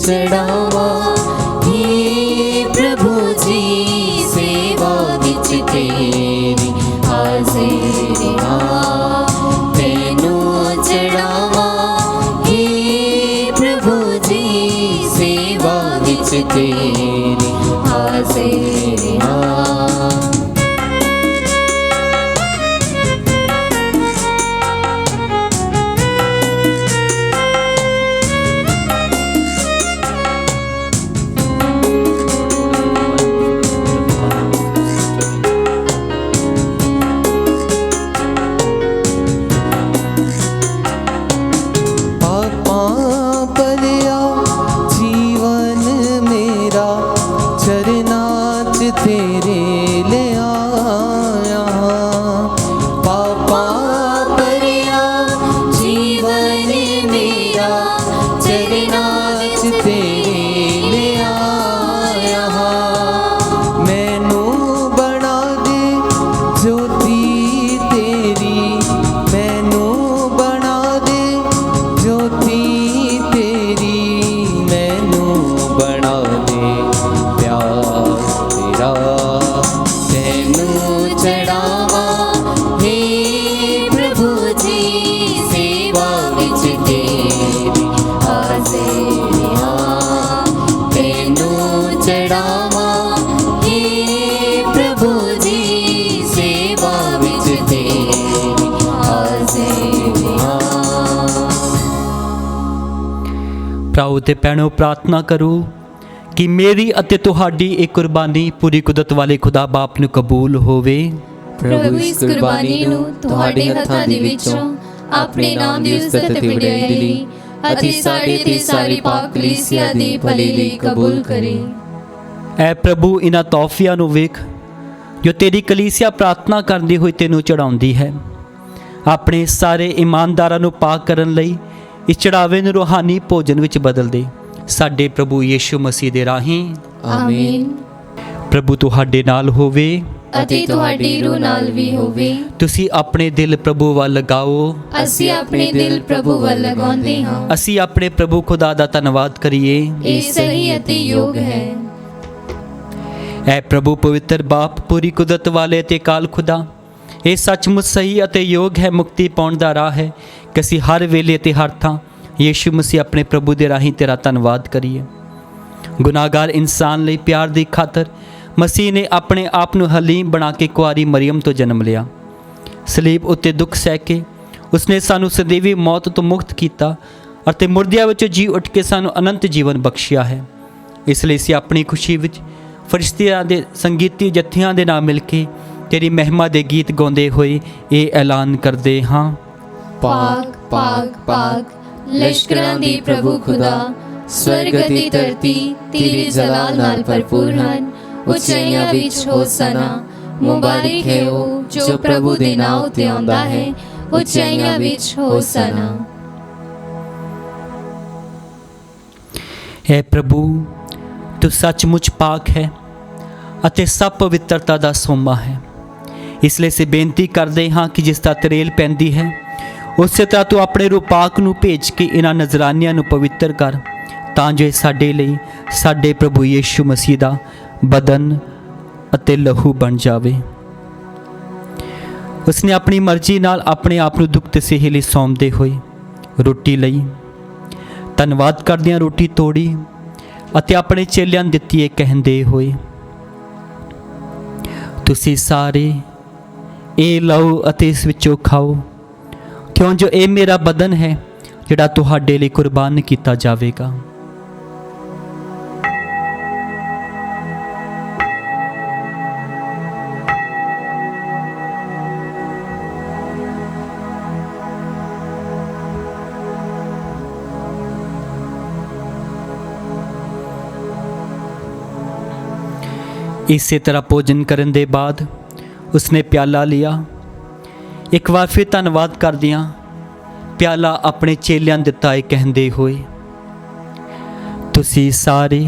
चढ़ावा हे प्रभु जी सेवा विच तेरी हाजिरी तेनू चढ़ावा हे प्रभु जी सेवा विच तेरी हाजिरी ਭਰਾਓ ਤੇ ਭੈਣੋ, ਪ੍ਰਾਰਥਨਾ ਕਰੋ ਕਿ ਮੇਰੀ ਅਤੇ ਤੁਹਾਡੀ ਇਹ ਕੁਰਬਾਨੀ ਪੂਰੀ ਕੁਦਰਤ ਵਾਲੇ ਖੁਦਾ ਬਾਪ ਨੂੰ ਕਬੂਲ ਹੋਵੇ। ਪ੍ਰਭੂ ਇਸ ਕੁਰਬਾਨੀ ਨੂੰ ਤੁਹਾਡੇ ਹੱਥਾਂ ਦੇ ਵਿੱਚੋਂ ਆਪਣੇ ਨਾਮ ਦੀ ਉਸਤਤ ਅਤੇ ਵਡਿਆਈ ਲਈ ਅਤੇ ਸਾਡੇ ਤੇ ਸਾਰੀ ਪਾਕ ਕਲੀਸਿਆ ਦੇ ਭਲੇ ਲਈ ਕਬੂਲ ਕਰੇ। ਐ ਪ੍ਰਭੂ, ਇਹਨਾਂ ਤੋਹਫਿਆਂ ਨੂੰ ਵੇਖ ਜੋ ਤੇਰੀ ਕਲੀਸਿਆ ਪ੍ਰਾਰਥਨਾ ਕਰਦੀ ਹੋਈ ਤੈਨੂੰ ਚੜਾਉਂਦੀ ਹੈ। ਆਪਣੇ ਸਾਰੇ ਇਮਾਨਦਾਰਾਂ ਨੂੰ ਪਾਕ ਕਰਨ ਲਈ ਇਸ ਚੜਾਵੇ ਨੂੰ ਰੂਹਾਨੀ ਭੋਜਨ ਵਿੱਚ ਬਦਲ ਦੇ। ਸਾਡੇ ਪ੍ਰਭੂ ਯੀਸ਼ੂ ਮਸੀਹ ਦੇ ਰਾਹੀਂ ਆਮੀਨ। ਪ੍ਰਭੂ ਤੁਹਾਡੇ ਨਾਲ ਹੋਵੇ ਅਤੇ ਤੁਹਾਡੀ ਰੂਹ ਨਾਲ ਵੀ ਹੋਵੇ। ਤੁਸੀਂ ਆਪਣੇ ਦਿਲ ਪ੍ਰਭੂ ਵੱਲ ਲਗਾਓ। ਅਸੀਂ ਆਪਣੇ ਦਿਲ ਪ੍ਰਭੂ ਵੱਲ ਲਗਾਉਂਦੇ ਹਾਂ। ਅਸੀਂ ਆਪਣੇ ਪ੍ਰਭੂ ਖੁਦਾ ਦਾ ਧੰਨਵਾਦ ਕਰੀਏ। ਇਹ ਸਹੀ ਅਤੇ ਯੋਗ ਹੈ। ਐ ਪ੍ਰਭੂ ਪਵਿੱਤਰ ਬਾਪ, ਪੂਰੀ ਕੁਦਰਤ ਵਾਲੇ ਤੇ ਅਕਾਲ ਖੁਦਾ, ਇਹ ਸੱਚਮੁੱਚ ਸਹੀ ਅਤੇ ਯੋਗ ਹੈ, ਮੁਕਤੀ ਪਾਉਣ ਦਾ ਰਾਹ ਹੈ ਕਿ ਅਸੀਂ ਹਰ ਵੇਲੇ ਤੇ ਹਰ ਥਾਂ ਯੀਸ਼ੂ ਮਸੀਹ ਆਪਣੇ ਪ੍ਰਭੂ ਦੇ ਰਾਹੀਂ ਤੇਰਾ ਧੰਨਵਾਦ ਕਰੀਏ। ਗੁਨਾਹਗਾਰ ਇਨਸਾਨ ਲਈ ਪਿਆਰ ਦੀ ਖਾਤਰ ਮਸੀਹ ਨੇ ਆਪਣੇ ਆਪ ਨੂੰ ਹਲੀਮ ਬਣਾ ਕੇ ਕੁਆਰੀ ਮਰੀਮ ਤੋਂ ਜਨਮ ਲਿਆ। ਸਲੀਬ ਉੱਤੇ ਦੁੱਖ ਸਹਿ ਕੇ ਉਸਨੇ ਸਾਨੂੰ ਸਦੀਵੀ ਮੌਤ ਤੋਂ ਮੁਕਤ ਕੀਤਾ ਅਤੇ ਮੁਰਦਿਆਂ ਵਿੱਚੋਂ ਜੀ ਉੱਠ ਕੇ ਸਾਨੂੰ ਅਨੰਤ ਜੀਵਨ ਬਖਸ਼ਿਆ ਹੈ। ਇਸ ਲਈ ਅਸੀਂ ਆਪਣੀ ਖੁਸ਼ੀ ਵਿੱਚ ਫਰਿਸ਼ਤਿਆਂ ਦੇ ਸੰਗੀਤੀ ਜੱਥਿਆਂ ਦੇ ਨਾਲ ਮਿਲ ਕੇ ਤੇਰੀ ਮਹਿਮਾ ਦੇ ਗੀਤ ਗਾਉਂਦੇ ਹੋਏ ਇਹ ਐਲਾਨ ਕਰਦੇ ਹਾਂ। ਪਾਕ ਪਾਕ ਪਾਕ ਲਸ਼ਕਰਾਂ ਦੀ ਪ੍ਰਭੂ ਖੁਦਾ, ਸਵਰਗ ਅਤੇ ਧਰਤੀ ਤੇਰੇ ਜਲਾਲ ਨਾਲ ਭਰਪੂਰ ਹਨ। ਉਚਾਈਆਂ ਵਿੱਚ ਹੋਸਨਾ, ਮੁਬਾਰਕ ਹੈ ਉਹ ਜੋ ਪ੍ਰਭੂ ਦੇ ਨਾਮ ਉਤੇ ਆਉਂਦਾ ਹੈ। ਉਚਾਈਆਂ ਵਿੱਚ ਹੋਸਨਾ। ਹੈ ਪ੍ਰਭੂ, ਤੂੰ ਸੱਚਮੁੱਚ ਪਾਕ ਹੈ ਅਤੇ ਸਭ ਪਵਿੱਤਰਤਾ ਦਾ ਸੋਮਾ ਹੈ। ਇਸ ਲਈ ਅਸੀਂ ਬੇਨਤੀ ਕਰਦੇ ਹਾਂ ਕਿ ਜਿਸ ਦਾ ਤਰੇਲ ਪੈਂਦੀ ਹੈ ਉਸੇ ਤਰ੍ਹਾਂ ਤੂੰ ਆਪਣੇ ਰੂਹ ਪਾਕ ਨੂੰ ਭੇਜ ਕੇ ਇਹਨਾਂ ਨਜ਼ਰਾਨਿਆਂ ਨੂੰ ਪਵਿੱਤਰ ਕਰ, ਤਾਂ ਜੋ ਇਹ ਸਾਡੇ ਲਈ ਸਾਡੇ ਪ੍ਰਭੂ ਯੀਸ਼ੂ ਮਸੀਹ ਦਾ ਬਦਨ ਅਤੇ ਲਹੂ ਬਣ ਜਾਵੇ। ਉਸਨੇ ਆਪਣੀ ਮਰਜ਼ੀ ਨਾਲ ਆਪਣੇ ਆਪ ਨੂੰ ਦੁੱਖ ਤਸੀਹੇ ਲਈ ਸੌਂਪਦੇ ਹੋਏ ਰੋਟੀ ਲਈ, ਧੰਨਵਾਦ ਕਰਦਿਆਂ ਰੋਟੀ ਤੋੜੀ ਅਤੇ ਆਪਣੇ ਚੇਲਿਆਂ ਨੂੰ ਦਿੱਤੀ, ਇਹ ਕਹਿੰਦੇ ਹੋਏ, ਤੁਸੀਂ ਸਾਰੇ ਇਹ ਲਓ ਅਤੇ ਇਸ ਵਿੱਚੋਂ ਖਾਓ, ਕਿਉਂ ਜੋ ਇਹ ਮੇਰਾ ਬਦਨ ਹੈ ਜਿਹੜਾ ਤੁਹਾਡੇ ਲਈ ਕੁਰਬਾਨ ਕੀਤਾ ਜਾਵੇਗਾ। ਇਸੇ ਤਰ੍ਹਾਂ ਭੋਜਨ ਕਰਨ ਦੇ ਬਾਅਦ ਉਸਨੇ ਪਿਆਲਾ ਲਿਆ। ਇੱਕ ਵਾਰ ਫਿਰ ਧੰਨਵਾਦ ਕਰਦਿਆਂ ਪਿਆਲਾ ਆਪਣੇ ਚੇਲਿਆਂ ਨੂੰ ਦਿੱਤਾ, ਇਹ ਕਹਿੰਦੇ ਹੋਏ, ਤੁਸੀਂ ਸਾਰੇ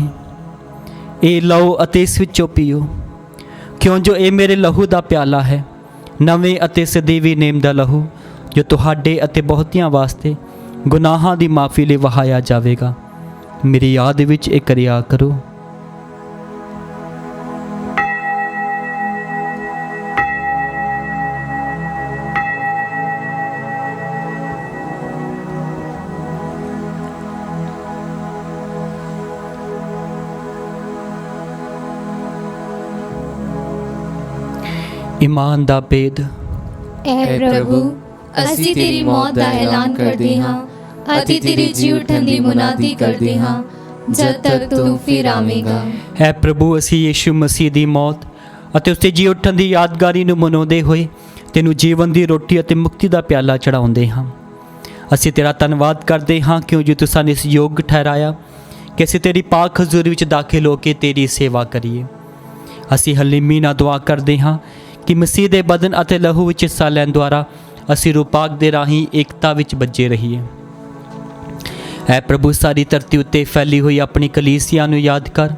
ਇਹ ਲਓ ਅਤੇ ਇਸ ਵਿੱਚੋਂ ਪੀਓ, ਕਿਉਂ ਜੋ ਇਹ ਮੇਰੇ ਲਹੂ ਦਾ ਪਿਆਲਾ ਹੈ, ਨਵੇਂ ਅਤੇ ਸਦੀਵੀ ਨੇਮ ਦਾ ਲਹੂ, ਜੋ ਤੁਹਾਡੇ ਅਤੇ ਬਹੁਤਿਆਂ ਵਾਸਤੇ ਗੁਨਾਹਾਂ ਦੀ ਮਾਫੀ ਲਈ ਵਹਾਇਆ ਜਾਵੇਗਾ। ਮੇਰੀ ਯਾਦ ਵਿੱਚ ਇਹ ਕਰਿਆ ਕਰੋ। ਈਮਾਨ ਦਾ ਭੇਦ। ਐ ਪ੍ਰਭੂ, ਅਸੀਂ ਤੇਰੀ ਮੌਤ ਦਾ ਐਲਾਨ ਕਰਦੇ ਹਾਂ ਅਤੇ ਤੇਰੇ ਜੀ ਉੱਠਣ ਦੀ ਮੁਨਾਦੀ ਕਰਦੇ ਹਾਂ ਜਦ ਤੱਕ ਤੂੰ ਫਿਰ ਆਵੇਂਗਾ। ਹੈ ਪ੍ਰਭੂ, ਅਸੀਂ ਯੀਸ਼ੂ ਮਸੀਹ ਦੀ ਮੌਤ ਅਤੇ ਉਸਦੇ ਜੀ ਉੱਠਣ ਦੀ ਯਾਦਗਾਰੀ ਨੂੰ ਮਨਾਉਂਦੇ ਹੋਏ ਤੈਨੂੰ ਜੀਵਨ ਦੀ ਰੋਟੀ ਅਤੇ ਮੁਕਤੀ ਦਾ ਪਿਆਲਾ ਚੜਾਉਂਦੇ ਹਾਂ। ਅਸੀਂ ਤੇਰਾ ਧੰਨਵਾਦ ਕਰਦੇ ਹਾਂ ਕਿਉਂ ਜੋ ਤੂੰ ਸਾਨੂੰ ਇਸ ਯੋਗ ਠਹਿਰਾਇਆ ਕਿ ਅਸੀਂ ਤੇਰੀ ਪਾਕ ਹਜ਼ੂਰੀ ਵਿੱਚ ਦਾਖਲ ਹੋ ਕੇ ਤੇਰੀ ਸੇਵਾ ਕਰੀਏ। ਅਸੀਂ ਹਲੀਮੀ ਨਾਲ ਦੁਆ ਕਰਦੇ ਹਾਂ ਕਿ ਮਸੀਹ ਦੇ ਬਦਨ ਅਤੇ ਲਹੂ ਵਿੱਚ ਹਿੱਸਾ ਲੈਣ ਦੁਆਰਾ ਅਸੀਂ ਰੂਹ ਪਾਕ ਦੇ ਰਾਹੀਂ ਏਕਤਾ ਵਿੱਚ ਬੱਝੇ ਰਹੀਏ। ਐ ਪ੍ਰਭੂ, ਸਾਰੀ ਧਰਤੀ ਉੱਤੇ ਫੈਲੀ ਹੋਈ ਆਪਣੀ ਕਲੀਸਿਆ ਨੂੰ ਯਾਦ ਕਰ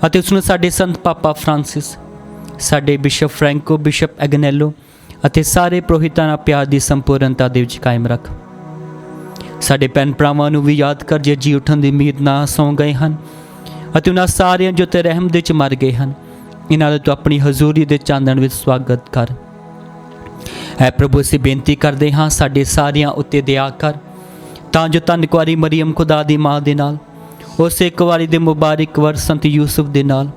ਅਤੇ ਉਸ ਨੂੰ ਸਾਡੇ ਸੰਤ ਪਾਪਾ ਫਰਾਂਸਿਸ, ਸਾਡੇ ਬਿਸ਼ਪ ਫਰੈਂਕੋ, ਬਿਸ਼ਪ ਐਗਨੈਲੋ ਅਤੇ ਸਾਰੇ ਪ੍ਰੋਹਿਤਾਂ ਨਾਲ ਪਿਆਰ ਦੀ ਸੰਪੂਰਨਤਾ ਦੇ ਵਿੱਚ ਕਾਇਮ ਰੱਖ। ਸਾਡੇ ਭੈਣ ਭਰਾਵਾਂ ਨੂੰ ਵੀ ਯਾਦ ਕਰ ਜੇ ਜੀ ਉੱਠਣ ਦੀ ਉਮੀਦ ਨਾਲ ਸੌਂ ਗਏ ਹਨ ਅਤੇ ਉਹਨਾਂ ਸਾਰਿਆਂ ਜੋ ਤੇ ਰਹਿਮ ਦੇ ਵਿੱਚ ਮਰ ਗਏ ਹਨ, ਇਹਨਾਂ ਦਾ ਤੂੰ ਆਪਣੀ ਹਜ਼ੂਰੀ ਦੇ ਚਾਨਣ ਵਿੱਚ ਸਵਾਗਤ ਕਰ। ਐ ਪ੍ਰਭੂ, ਅਸੀਂ ਬੇਨਤੀ ਕਰਦੇ ਹਾਂ ਸਾਡੇ ਸਾਰਿਆਂ ਉੱਤੇ ਦਇਆ ਕਰ, ਤਾਂ ਜੋ ਧੰਨ ਕੁਆਰੀ ਮਰੀਮ ਖੁਦਾ ਦੀ ਮਾਂ ਦੇ ਨਾਲ, ਉਸੇ ਕੁਆਰੀ ਦੇ ਮੁਬਾਰਕ ਵਰ ਸੰਤ ਯੂਸਫ ਦੇ ਨਾਲ,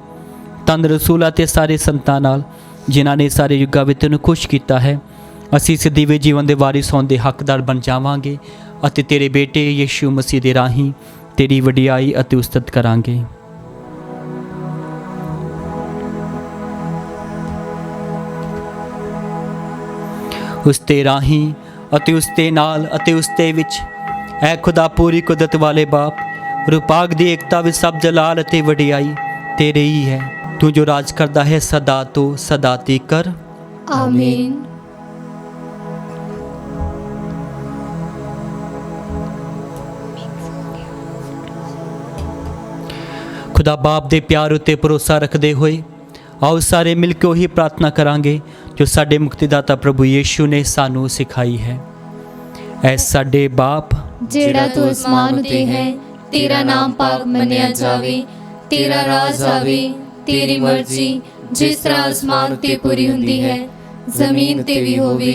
ਧੰਨ ਰਸੂਲਾਂ ਅਤੇ ਸਾਰੇ ਸੰਤਾਂ ਨਾਲ ਜਿਨ੍ਹਾਂ ਨੇ ਸਾਰੇ ਯੁੱਗਾਂ ਵਿੱਚ ਤੈਨੂੰ ਖੁਸ਼ ਕੀਤਾ ਹੈ, ਅਸੀਂ ਇਸ ਦੀਵੇ ਜੀਵਨ ਦੇ ਵਾਰਿਸ ਹੋਣ ਦੇ ਹੱਕਦਾਰ ਬਣ ਜਾਵਾਂਗੇ ਅਤੇ ਤੇਰੇ ਬੇਟੇ ਯੀਸ਼ੂ ਮਸੀਹ ਦੇ ਰਾਹੀਂ ਤੇਰੀ ਵਡਿਆਈ ਅਤੇ ਉਸਤਤ ਕਰਾਂਗੇ। ਉਸ ਤੇ ਰਾਹੀਂ ਅਤੇ ਉਸ ਦੇ ਨਾਲ ਅਤੇ ਉਸ ਦੇ ਵਿੱਚ ਐ ਖੁਦਾ ਪੂਰੀ ਕੁਦਰਤ ਵਾਲੇ ਬਾਪ, ਰੂਹ ਪਾਕ ਦੀ ਏਕਤਾ ਵਿੱਚ ਸਭ ਜਲਾਲ ਅਤੇ ਵਡਿਆਈ ਤੇਰੇ ਹੀ ਹੈ, ਤੂੰ ਜੋ ਰਾਜ ਕਰਦਾ ਹੈ ਸਦਾ ਤੋਂ ਸਦਾ ਤੀਕਰ। ਆਮੀਨ। खुदा बाप दे प्यार उत्ते भरोसा रखते हुए आओ सारे मिल के वही प्रार्थना करांगे जो साडे मुक्तिदाता प्रभु यीशु ने सानू सिखाई है। ऐ साडे बाप जेड़ा तू आसमान उते है, तेरा नाम पाक मनिया जावे, तेरा राज आवे, तेरी मर्जी जिस तरह आसमान ते पूरी हुंदी है जमीन ते भी होवे।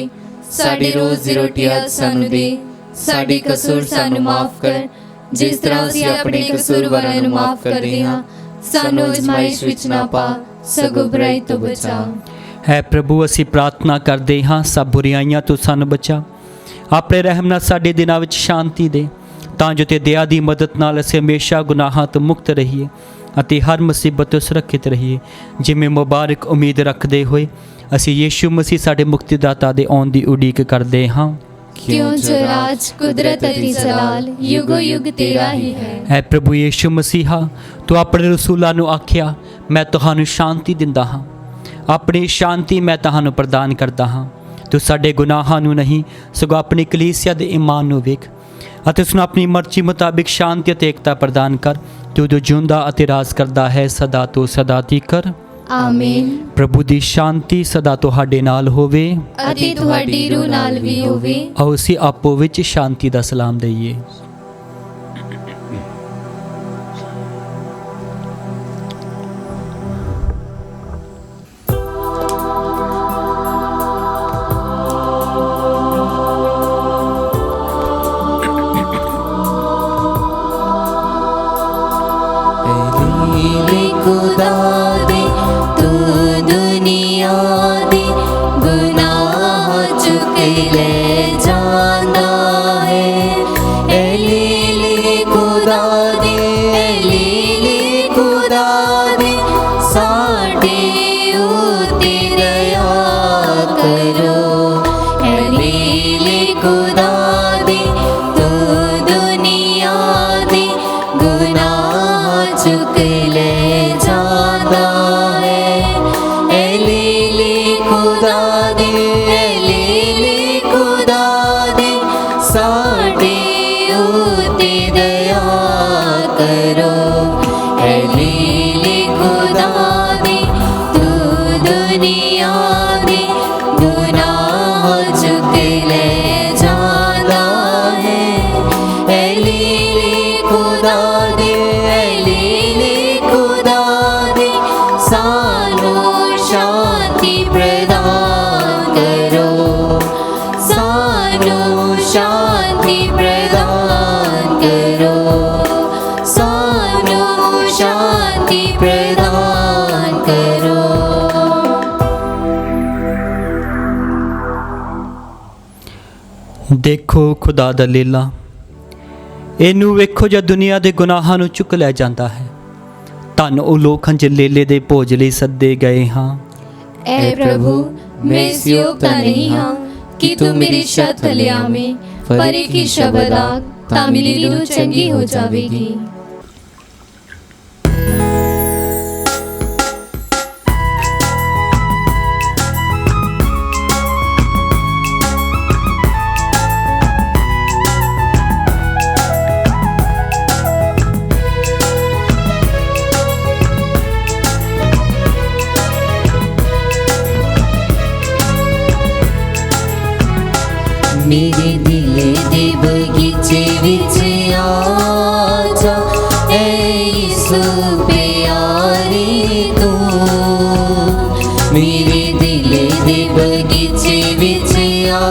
साडी रोज़ दी रोटी अज सानू दे, साडी कसूर सानू माफ कर जिस तरह असीं अपने कसूरवारां नू माफ करदे हां। सानू अजमाइश विच ना पा सगों बुराई तो बचा। है प्रभु असी प्रार्थना करते हाँ सब बुराइयां तो सानू बचा, अपने रहम नाल साडे दिनां विच शांति दे तां जो ते दया दी मदद नाल असीं हमेशा गुनाहां तो मुक्त रहीए अते हर मुसीबत तो सुरक्षित रहीए। जिवें मुबारक उम्मीद रखते हुए असी यीशु मसीह साडे मुक्तिदाता दे आउण दी उड़ीक करते हाँ। क्यों जो राज कुदरत अति जलाल युगो युग तेरा ही है। है प्रभु यीशु मसीहा तू अपने रसूलां नू आख्या मैं तुहानू शांति दिंदा हाँ, अपनी शांति मैं तुहानू प्रदान करदा हाँ। तू साडे गुनाहां नू नहीं सगों अपनी कलीसिया दे ईमान नू वेख अते उसनू अपनी मर्जी मुताबिक शांति अते एकता प्रदान कर। तू जो जिंदा अते राज करदा है सदा तो सदा तीकर। आमीन। प्रभु दी शांति सदा तुहाडे नाल होवे अते तुहाडी रूह नाल भी होवे। आओ असीं आपो विच शांति दा सलाम दईए। खुदा दे तू दुनिया दे गुनाह चुक ले जांदा है। एलीली खुदा दे, एलीली खुदा दे साडे उते दया करो। एलीली खुदा दे तू दुनिया दे गुनाह चुक ले जांदा है। एलीली खुदा दे, एलीली खुदा दे साडे उते दया करो। एलीली खुदा दे तू दुनिया दे गुनाह चुक ले जांदा है। एलीली खुदा दे, एलीली खुदा दे सानू शांति प्रदान करो। सानू शांति प्रदान करो। सानू शांति प्रदान करो। देखो खुदा दा लीला ਇਹਨੂੰ ਵੇਖੋ ਜਦ ਦੁਨੀਆ ਦੇ ਗੁਨਾਹਾਂ ਨੂੰ ਚੁੱਕ ਲੈ ਜਾਂਦਾ ਹੈ। ਧੰਨ ਉਹ ਲੋਕ ਹਨ ਜੋ ਲੇਲੇ ਦੇ ਭੋਜ ਲਈ ਸੱਦੇ ਗਏ ਹਾਂ। ऐ प्रभु मैं इस योग्यता नहीं हाँ कि तू मेरी छत थले आवे, पर एक ही शब्द आख तां मेरी रूह चंगी हो जावेगी। मेरे दिल दे बगीचे विच आ जा ऐ यीशु प्यारे तू। मेरे दिल दे बगीचे विच आ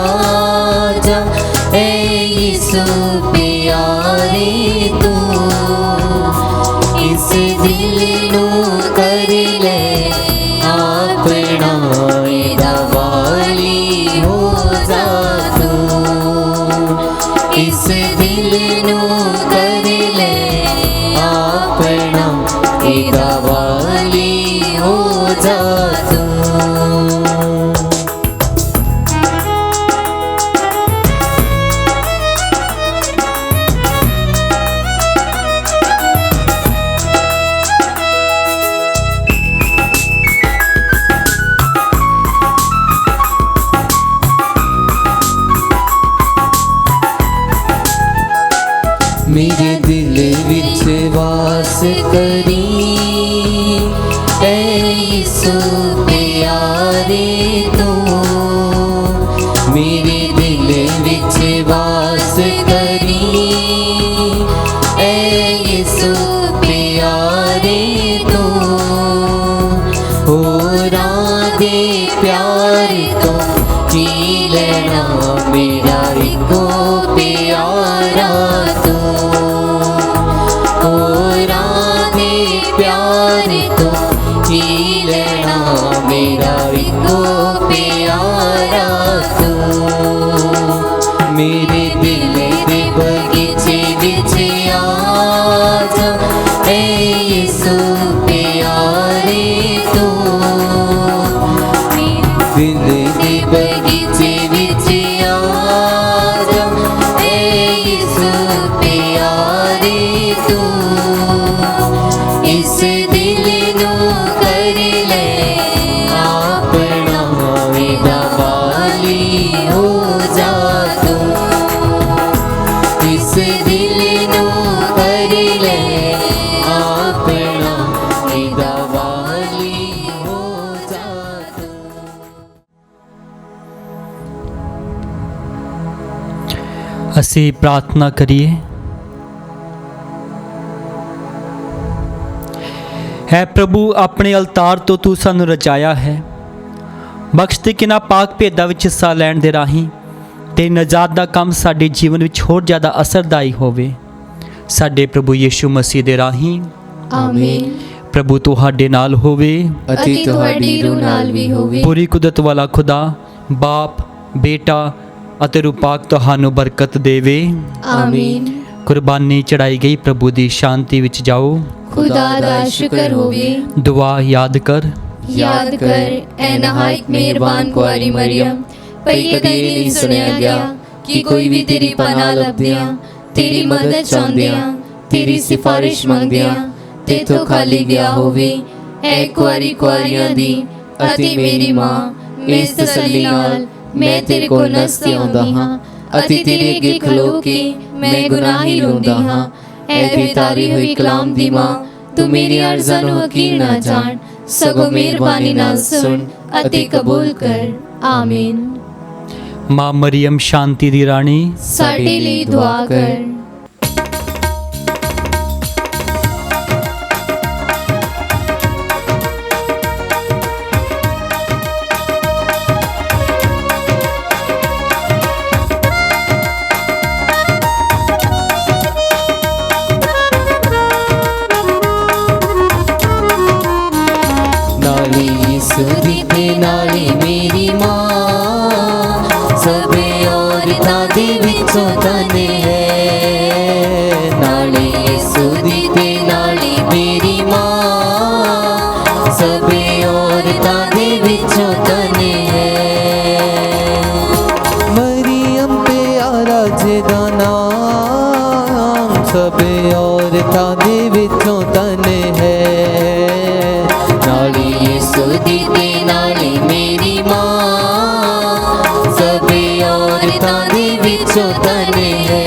जा ऐ यीशु प्यारे तू। इस दिल नू कर ले अपना एदा वाली हो जा। इस दिल नू कर ले अपना एदा वाली हो जा तू। मेरे दिल विच वास करी ऐ यीशु प्यारे तू मेरे दिल विच वास करी ऐ यीशु प्यारे तू होरां दे प्यार तो जी लेना मेरा इको प्यारा तू होरां दे प्यार तो जी लेना मेरा इको प्यारा तू मेरे दिल दे बगीचे विच आ जा ऐ यीशु प्यारे तू दिल दे बगीचे विच आ जा ऐ यीशु प्यारे तू इस दिल नू कर ले अपना मेरा वाली हो जा तू इस दिल नू कर ले अपना मेरा वाली हो जा तू ਅਸੀਂ ਪ੍ਰਾਰਥਨਾ ਕਰੀਏ। ਹੈ ਪ੍ਰਭੂ, ਆਪਣੇ ਅਲਤਾਰ ਤੋਂ ਤੂੰ ਸਾਨੂੰ ਰਚਾਇਆ ਹੈ। ਬਖਸ਼ ਦੇ ਕਿ ਨਾ ਪਾਕ ਭੇਦਾਂ ਵਿੱਚ ਹਿੱਸਾ ਲੈਣ ਦੇ ਰਾਹੀਂ ਤੇ ਨਜਾਤ ਦਾ ਕੰਮ ਸਾਡੇ ਜੀਵਨ ਵਿੱਚ ਹੋਰ ਜ਼ਿਆਦਾ ਅਸਰਦਾਈ ਹੋਵੇ। ਸਾਡੇ ਪ੍ਰਭੂ ਯਿਸੂ ਮਸੀਹ ਦੇ ਰਾਹੀਂ ਆਮੀਨ। ਪ੍ਰਭੂ ਤੁਹਾਡੇ ਨਾਲ ਹੋਵੇ ਅਤੇ ਤੁਹਾਡੀ ਰੂਹ ਨਾਲ ਵੀ ਹੋਵੇ। ਪੂਰੀ ਕੁਦਰਤ ਵਾਲਾ ਖੁਦਾ ਬਾਪ, ਬੇਟਾ ਅਤੇ ਰੂਪਾਕ ਤੁਹਾਨੂੰ ਬਰਕਤ ਦੇਵੇ। ਆਮੀਨ। ਕੁਰਬਾਨੀ ਚੜਾਈ ਗਈ ਪ੍ਰਭੂ ਦੀ ਸ਼ਾਂਤੀ ਵਿੱਚ ਜਾਓ। खुदा दा शुक्र होवे। दुआ याद कर याद कर ऐ नहायत मेहरबान कुआरी मरियम, भई कदे नहीं सुनिया गया कि कोई भी तेरी पनाह लभदियां, तेरी मदद चाहुंदियां, तेरी सिफारिश मंगदियां तेथों खाली गया होवे। ऐ कुआरी कुआरियां दी अति मेरी मां, इस तसल्ली नाल मैं तेरे को नज़दीक आउंदा हां अति तेरे अगे खलो के मैं गुनाही रोंदी हां। ऐ बेतारी हुई कलाम दी मां, तू मेरी अर्ज़ां नूं हकीर ना जान, सगों मेहरबानी नाल सुन अते कबूल कर। आमीन। मां मरियम शांति दी रानी साडे लई दुआ कर। नाली मेरी मां सबे औरतां दे विचों तने है। नाली सुदी ते नाली मेरी मां सबे औरतां दे विचों तने है। मरियम प्यारा जेदा नाम सबे औरतां दे विचों तने है। नाली सुदी ते नाली मेरी मां सबे औरतां दे विचों तने है।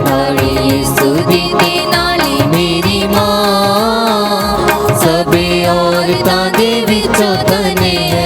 नाली सुदी ते नाली मेरी मां सबे औरतां दे विचों तने है।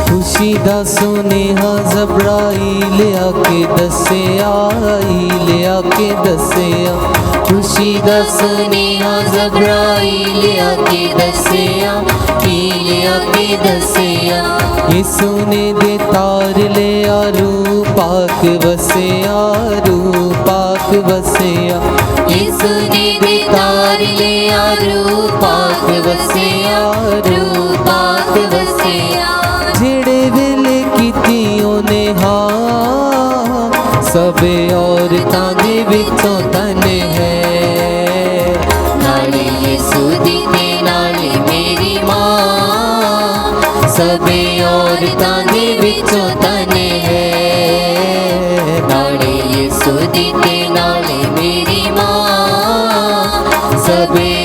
खुशी दा सुनेहा जबराईल आके दसिया, आके दसिया। खुशी दा सुनेहा जबराईल आके दसिया, आके दसिया। यीशु ने दे तार ले रूह पाक वसिया, रूह पाक वसिया। यीशु ने दे तार ले रूह पाक वसिया, रूह पाक वसिया। जेड़े वेले कीती ओने हाँ सबे औरतां दे विचों तने है। नाली यीशु दी ते नाली मेरी मां ਸਭੇ ਔਰਤਾਂ ਦੇ ਵਿੱਚੋਂ ਧਨੇ ਹੈ ਨਾਲੇ ਯਿਸੂ ਦੀ ਤੇ ਨਾਲੇ ਮੇਰੀ ਮਾਂ ਸਭੇ